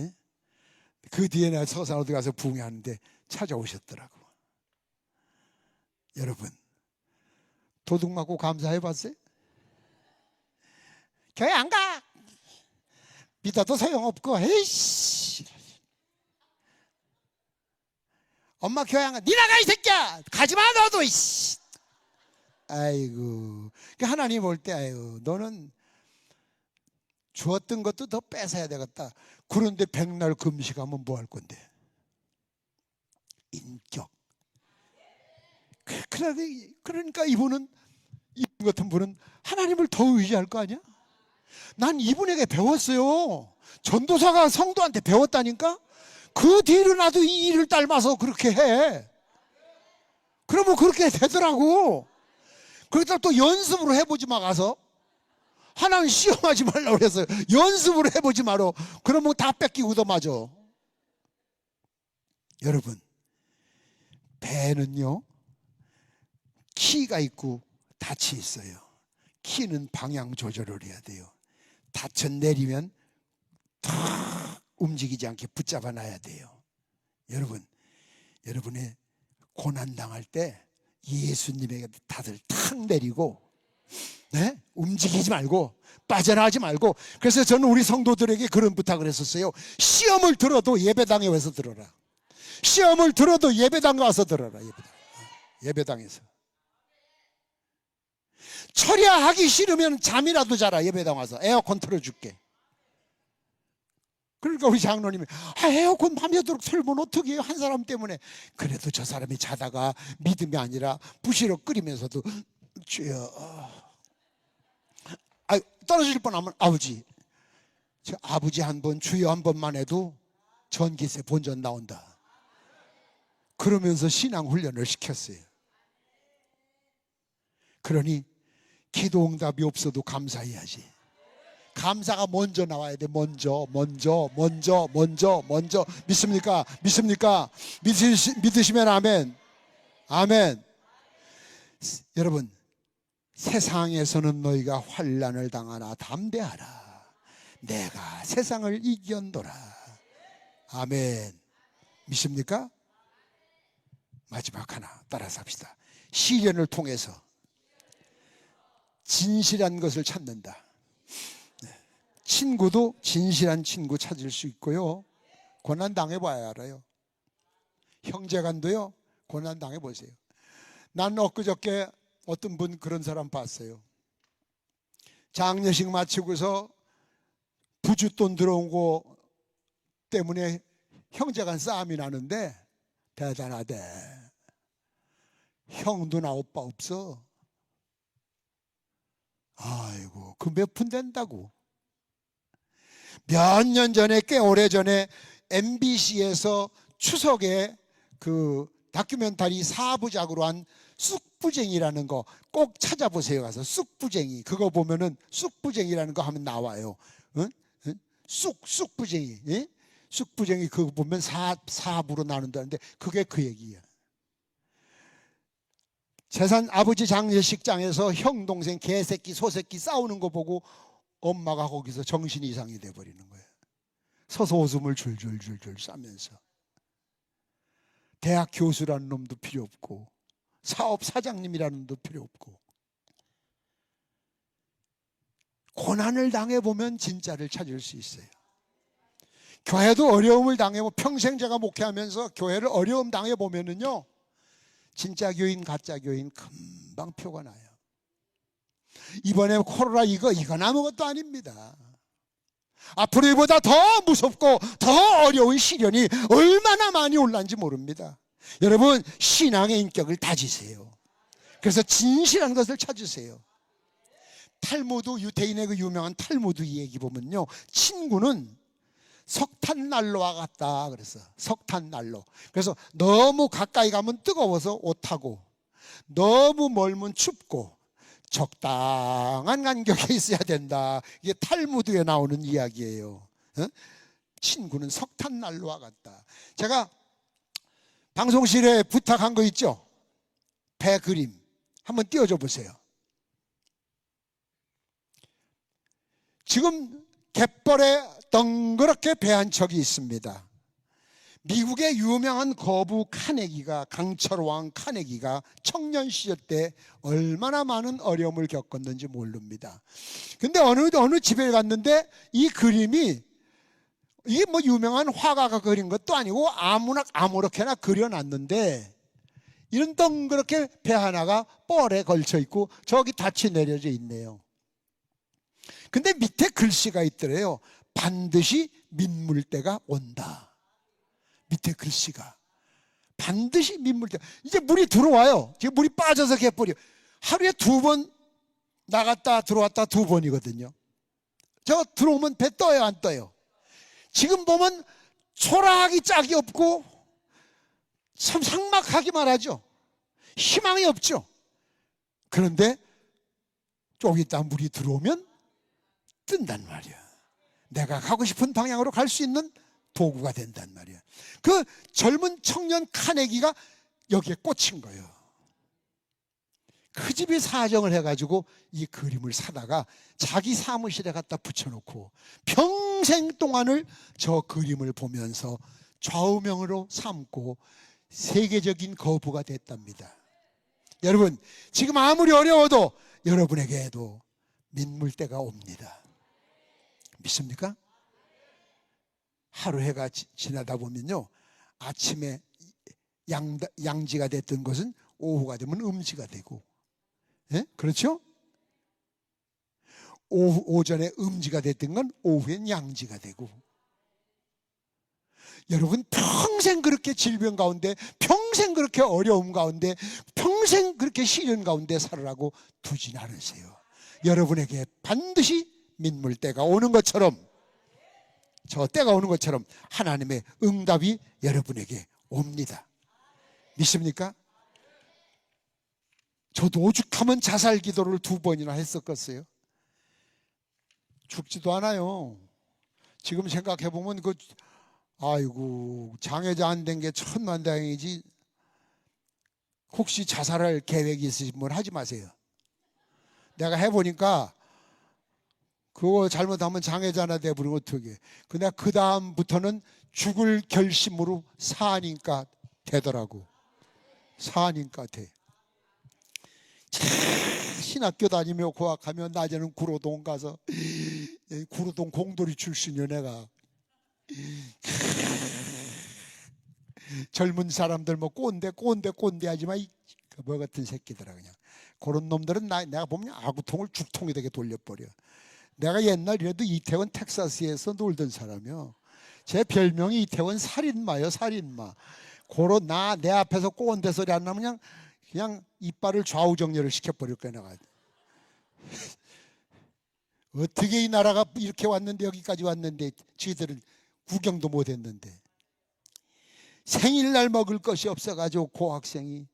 예? 그 뒤에 내가 서산 어디 가서 부흥하는데 찾아오셨더라고. 여러분, 도둑 맞고 감사해 봤어요? 교회 안 가. 믿어도 소용없고. 에이씨. 엄마 교회 안 가. 니 나가 이 새끼야. 가지마 너도. 이씨. 아이고. 하나님 볼 때 아이고 너는 주었던 것도 더 뺏어야 되겠다. 그런데 백날 금식하면 뭐 할 건데? 인격. 그러니까 이분 같은 분은 하나님을 더 의지할 거 아니야? 난 이분에게 배웠어요. 전도사가 성도한테 배웠다니까? 그 뒤로 나도 이 일을 닮아서 그렇게 해. 그러면 그렇게 되더라고. 그러다 또 연습으로 해보지 마 가서. 하나는 시험하지 말라고 그랬어요. 연습으로 해보지 마라. 그러면 다 뺏기고 더 맞아. 여러분, 배는요 키가 있고 닻이 있어요. 키는 방향 조절을 해야 돼요. 닻은 내리면 탁 움직이지 않게 붙잡아 놔야 돼요. 여러분, 여러분의 고난당할 때 예수님에게 닻을 탁 내리고 네? 움직이지 말고 빠져나가지 말고. 그래서 저는 우리 성도들에게 그런 부탁을 했었어요. 시험을 들어도 예배당에 와서 들어라. 시험을 들어도 예배당 가서 들어라. 예배당에서. 철야하기 싫으면 잠이라도 자라. 예배당 와서 에어컨 틀어줄게. 그러니까 우리 장로님이 에어컨 밤새도록 틀면 어떻게 해요? 한 사람 때문에. 그래도 저 사람이 자다가 믿음이 아니라 부시러 끓이면서도 주여 떨어질 뻔하면 아버지, 저 아버지 한 번 주여 한 번만 해도 전기세 본전 나온다. 그러면서 신앙 훈련을 시켰어요. 그러니 기도 응답이 없어도 감사해야지. 감사가 먼저 나와야 돼. 먼저. 믿습니까? 믿으시면 아멘. 아멘. 여러분, 세상에서는 너희가 환난을 당하나 담대하라. 내가 세상을 이겼노라. 아멘. 믿습니까? 마지막 하나 따라서 합시다. 시련을 통해서 진실한 것을 찾는다. 친구도 진실한 친구 찾을 수 있고요. 고난 당해봐야 알아요. 형제간도요, 고난 당해보세요. 난 엊그저께 어떤 분 그런 사람 봤어요. 장례식 마치고서 부주돈 들어온 거 때문에 형제간 싸움이 나는데 대단하대. 형 누나 오빠 없어. 아이고, 그 몇 푼 된다고. 몇 년 전에, 꽤 오래 전에 MBC에서 추석에 그 다큐멘터리 4부작으로 한 쑥부쟁이라는 거 꼭 찾아보세요. 가서 쑥부쟁이, 그거 보면은 쑥부쟁이라는 거 하면 나와요. 응? 쑥부쟁이, 예? 쑥부쟁이 그거 보면 4부로 나눈다는데 그게 그 얘기야. 재산 아버지 장례식장에서 형 동생 개새끼 소새끼 싸우는 거 보고 엄마가 거기서 정신 이상이 돼버리는 거예요. 서서 오줌을 줄줄줄줄 싸면서. 대학 교수라는 놈도 필요 없고 사업 사장님이라는 놈도 필요 없고. 고난을 당해보면 진짜를 찾을 수 있어요. 교회도 어려움을 당해보, 평생 제가 목회하면서 교회를 어려움 당해보면은요, 진짜 교인 가짜 교인 금방 표가 나요. 이번에 코로나 이건 아무것도 아닙니다. 앞으로 이보다 더 무섭고 더 어려운 시련이 얼마나 많이 올라온지 모릅니다. 여러분, 신앙의 인격을 다지세요. 그래서 진실한 것을 찾으세요. 탈무드, 유대인의 그 유명한 탈무드 얘기 보면요, 친구는 석탄난로와 같다 그랬어. 석탄난로. 그래서 너무 가까이 가면 뜨거워서 옷하고, 너무 멀면 춥고, 적당한 간격에 있어야 된다. 이게 탈무드에 나오는 이야기예요. 친구는 석탄난로와 같다. 제가 방송실에 부탁한 거 있죠? 배 그림 한번 띄워줘 보세요. 지금 갯벌에 덩그렇게 배 한 척이 있습니다. 미국의 유명한 거부 카네기가, 강철 왕 카네기가 청년 시절 때 얼마나 많은 어려움을 겪었는지 모릅니다. 근데 어느 집에 갔는데 이 그림이, 이게 뭐 유명한 화가가 그린 것도 아니고 아무렇게나 그려놨는데, 이런 동그랗게 배 하나가 뻘에 걸쳐 있고 저기 닻이 내려져 있네요. 근데 밑에 글씨가 있더래요. 반드시 민물 때가 온다. 밑에 글씨가 반드시 민물 때. 이제 물이 들어와요. 지금 물이 빠져서 개뿔이 하루에 2번 나갔다 들어왔다 2번이거든요. 저 들어오면 배 떠요, 안 떠요? 지금 보면 초라하기 짝이 없고 참 삭막하기만 하죠. 희망이 없죠. 그런데 좀 있다 물이 들어오면 뜬단 말이야. 내가 가고 싶은 방향으로 갈 수 있는 도구가 된단 말이야. 그 젊은 청년 카네기가 여기에 꽂힌 거예요. 그 집이 사정을 해가지고 이 그림을 사다가 자기 사무실에 갖다 붙여놓고 평생 동안을 저 그림을 보면서 좌우명으로 삼고 세계적인 거부가 됐답니다. 여러분, 지금 아무리 어려워도 여러분에게도 민물때가 옵니다. 믿습니까? 하루 해가 지나다 보면요, 아침에 양지가 됐던 것은 오후가 되면 음지가 되고, 예? 그렇죠? 오전에 음지가 됐던 건 오후엔 양지가 되고. 여러분, 평생 그렇게 질병 가운데, 평생 그렇게 어려움 가운데, 평생 그렇게 시련 가운데 살으라고 두진 않으세요. 여러분에게 반드시 민물때가 오는 것처럼, 저 때가 오는 것처럼 하나님의 응답이 여러분에게 옵니다. 믿습니까? 저도 오죽하면 자살 기도를 2번이나 했었겠어요. 죽지도 않아요. 지금 생각해보면 아이고, 장애자 안 된 게 천만다행이지. 혹시 자살할 계획이 있으시면 하지 마세요. 내가 해보니까 그거 잘못하면 장애자나 돼버리면 어떡해. 근데 그 다음부터는 죽을 결심으로 사니까 되더라고. 사니까 돼. 신학교 다니며 고학하며 낮에는 구로동 가서, 구로동 공돌이 출신이요 내가. 젊은 사람들 뭐 꼰대 하지만 뭐 같은 새끼들아 그냥. 그런 놈들은 내가 보면 아구통을 죽통이 되게 돌려버려. 내가 옛날이라도 이태원 텍사스에서 놀던 사람이요. 제 별명이 이태원 살인마요, 살인마. 내 앞에서 꼰대 소리 안 나면 그냥 이빨을 좌우정렬을 시켜버릴 거야 내가. 어떻게 이 나라가 이렇게 왔는데, 여기까지 왔는데 지들은 구경도 못 했는데. 생일날 먹을 것이 없어가지고 고학생이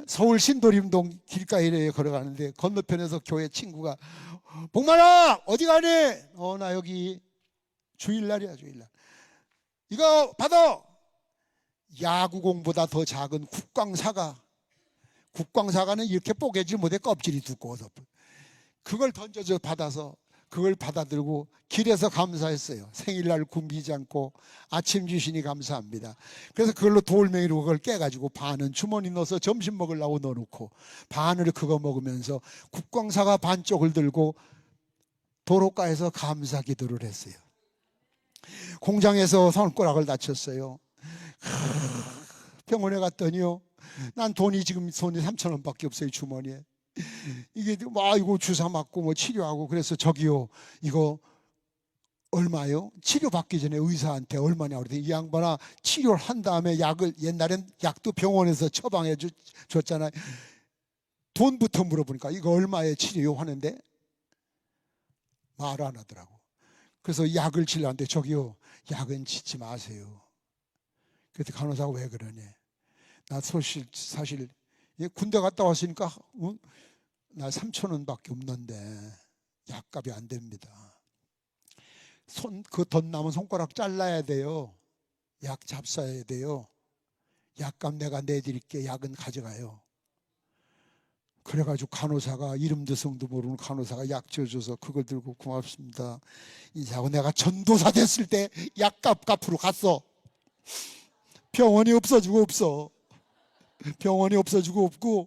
서울 신도림동 길가에 걸어가는데 건너편에서 교회 친구가 복만아 어디 가니? 나 여기 주일날이야, 주일날. 이거 받아. 야구공보다 더 작은 국광사과는 이렇게 뽀개지 못해, 껍질이 두꺼워서. 그걸 던져서 받아서 그걸 받아들고 길에서 감사했어요. 생일날 굶기지 않고 아침 주시니 감사합니다. 그래서 그걸로 돌멩이로 그걸 깨가지고 반은 주머니 넣어서 점심 먹으려고 넣어놓고 반을 그거 먹으면서 국광사과 반쪽을 들고 도로가에서 감사 기도를 했어요. 공장에서 손가락을 다쳤어요. 병원에 갔더니요, 난 돈이 지금 손에 3,000원밖에 없어요, 주머니에. 이게 이거 주사 맞고 뭐 치료하고. 그래서 저기요, 이거 얼마요? 치료 받기 전에 의사한테 얼마냐고 그랬더니 이 양반아, 치료를 한 다음에 약을, 옛날엔 약도 병원에서 처방해 줬잖아요. 돈부터 물어보니까 이거 얼마에 치료요 하는데 말 안 하더라고. 그래서 약을 치려는데 저기요, 약은 치지 마세요. 그때 간호사가 왜 그러냐. 나 사실 군대 갔다 왔으니까 나 3,000원밖에 없는데 약값이 안 됩니다. 그 돈 남은 손가락 잘라야 돼요. 약 잡숴야 돼요. 약값 내가 내드릴게. 약은 가져가요. 그래가지고 간호사가, 이름도 성도 모르는 간호사가 약 지어줘서 그걸 들고 고맙습니다 인사하고, 내가 전도사 됐을 때 약값 갚으러 갔어. 병원이 없어지고 없어. 병원이 없어지고 없고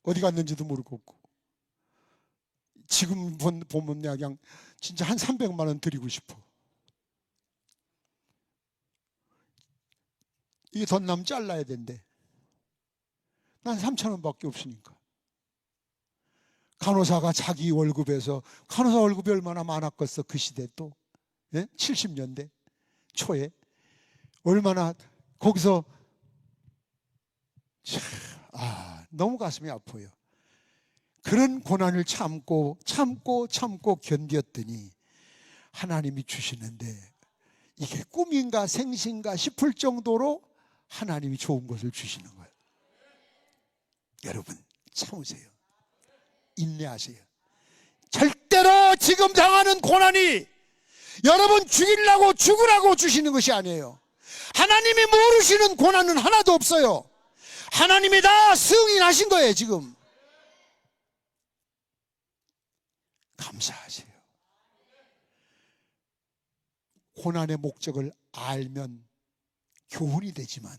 어디 갔는지도 모르고 없고, 지금 보면 내가 그냥 진짜 한 300만 원 드리고 싶어. 이게 돈 나면 잘라야 된대. 난 3천 원밖에 없으니까. 간호사가 자기 월급에서, 간호사 월급이 얼마나 많았겠어 그 시대 또, 예? 70년대 초에 얼마나 거기서, 참, 너무 가슴이 아파요. 그런 고난을 참고 견뎠더니 하나님이 주시는데, 이게 꿈인가 생신가 싶을 정도로 하나님이 좋은 것을 주시는 거예요. 여러분 참으세요. 인내하세요. 절대로 지금 당하는 고난이 여러분 죽으라고 주시는 것이 아니에요. 하나님이 모르시는 고난은 하나도 없어요. 하나님이 다 승인하신 거예요. 지금 감사하세요. 고난의 목적을 알면 교훈이 되지만,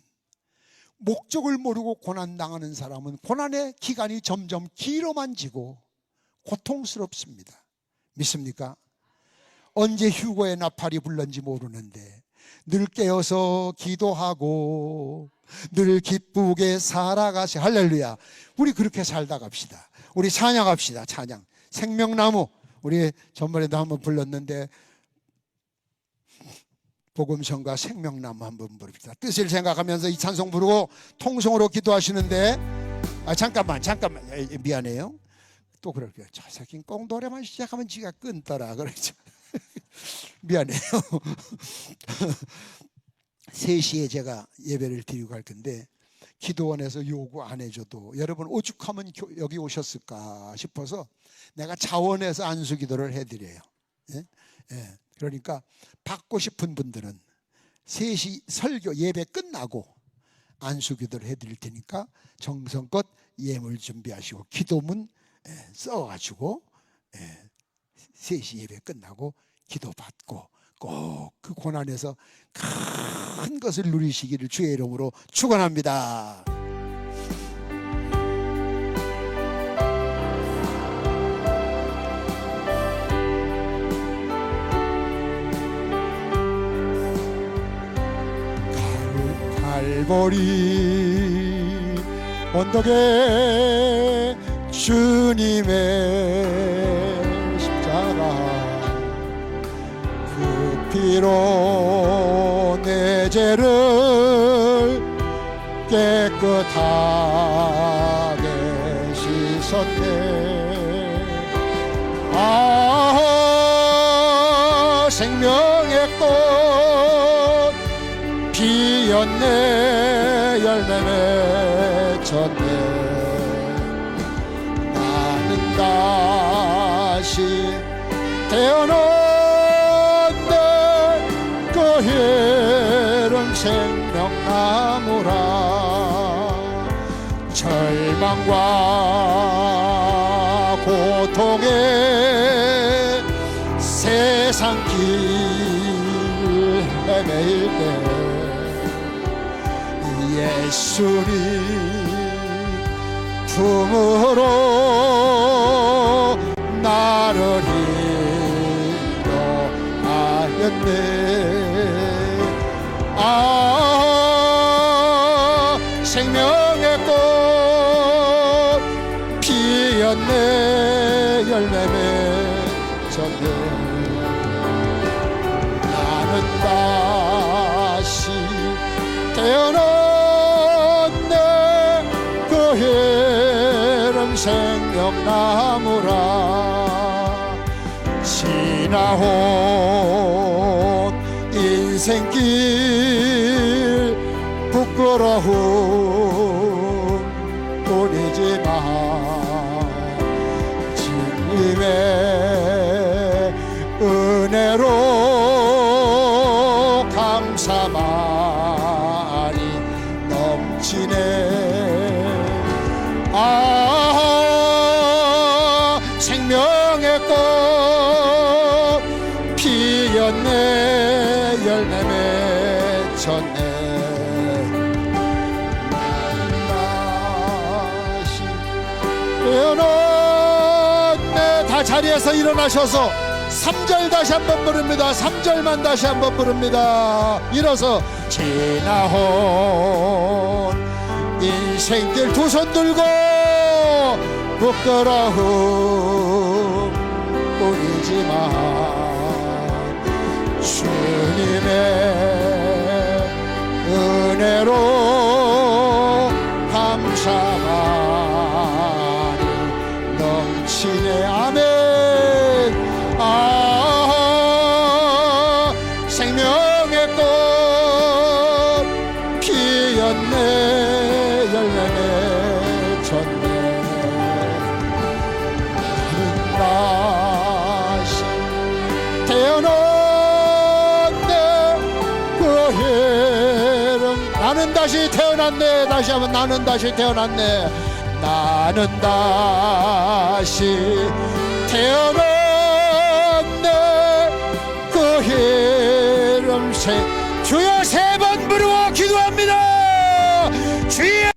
목적을 모르고 고난당하는 사람은 고난의 기간이 점점 길어만 지고 고통스럽습니다. 믿습니까? 언제 휴거의 나팔이 불는지 모르는데 늘 깨어서 기도하고 늘 기쁘게 살아가세. 할렐루야. 우리 그렇게 살다 갑시다. 우리 찬양합시다. 찬양. 생명나무, 우리 전번에도 한번 불렀는데 복음성가 생명나무 한번 부릅시다. 뜻을 생각하면서 이 찬송 부르고 통성으로 기도하시는데, 잠깐만 미안해요. 또 그럴게요. 저 새끼 꼭 노래만 시작하면 지가 끊더라 그러죠. 미안해요. 3시에 제가 예배를 드리고 갈 건데, 기도원에서 요구 안 해줘도 여러분 오죽하면 여기 오셨을까 싶어서 내가 자원해서 안수기도를 해드려요. 예? 예. 그러니까 받고 싶은 분들은 3시 설교 예배 끝나고 안수기도를 해드릴 테니까 정성껏 예물 준비하시고 기도문 써가지고 3시 예배 끝나고 기도받고 꼭 그 고난에서 큰 것을 누리시기를 주의 이름으로 축원합니다. 갈보리 언덕에 주님의 십자가, 그 피로 내 죄를 깨끗하게 씻었네. 생명의 꽃 피었네. 열매 맺혔네. 나는 다시 태어났네. 그 이름 생명나무라. 절망과 고통에 세상 길 헤매일 때 예수님 품으로 나를 인도하였네. 생명의 꽃 피었네. 열매 맺었네. 나는 다시 태어났네. 그 이름 생명나무라. 지나온 인생길 부끄러움 뿐이지만 주님의 은혜로 감사 많이 넘치네. 피었네 열매 맺혔네 다시 깨어났네. 다 자리에서 일어나셔서 3절 다시 한번 부릅니다. 3절만 다시 한번 부릅니다. 일어서 지나온 인생길 두 손 들고 부끄러움 뿐이지만 주님의 은혜로 감사하니 넘치네. 아멘. 생명의 꽃 피었네 열매 맺혔네. 다시 태어났네 그 이름. 나는 다시 태어났네. 다시 한번 나는 다시 태어났네. 나는 다시 태어났네 그 이름 새 주여 세 번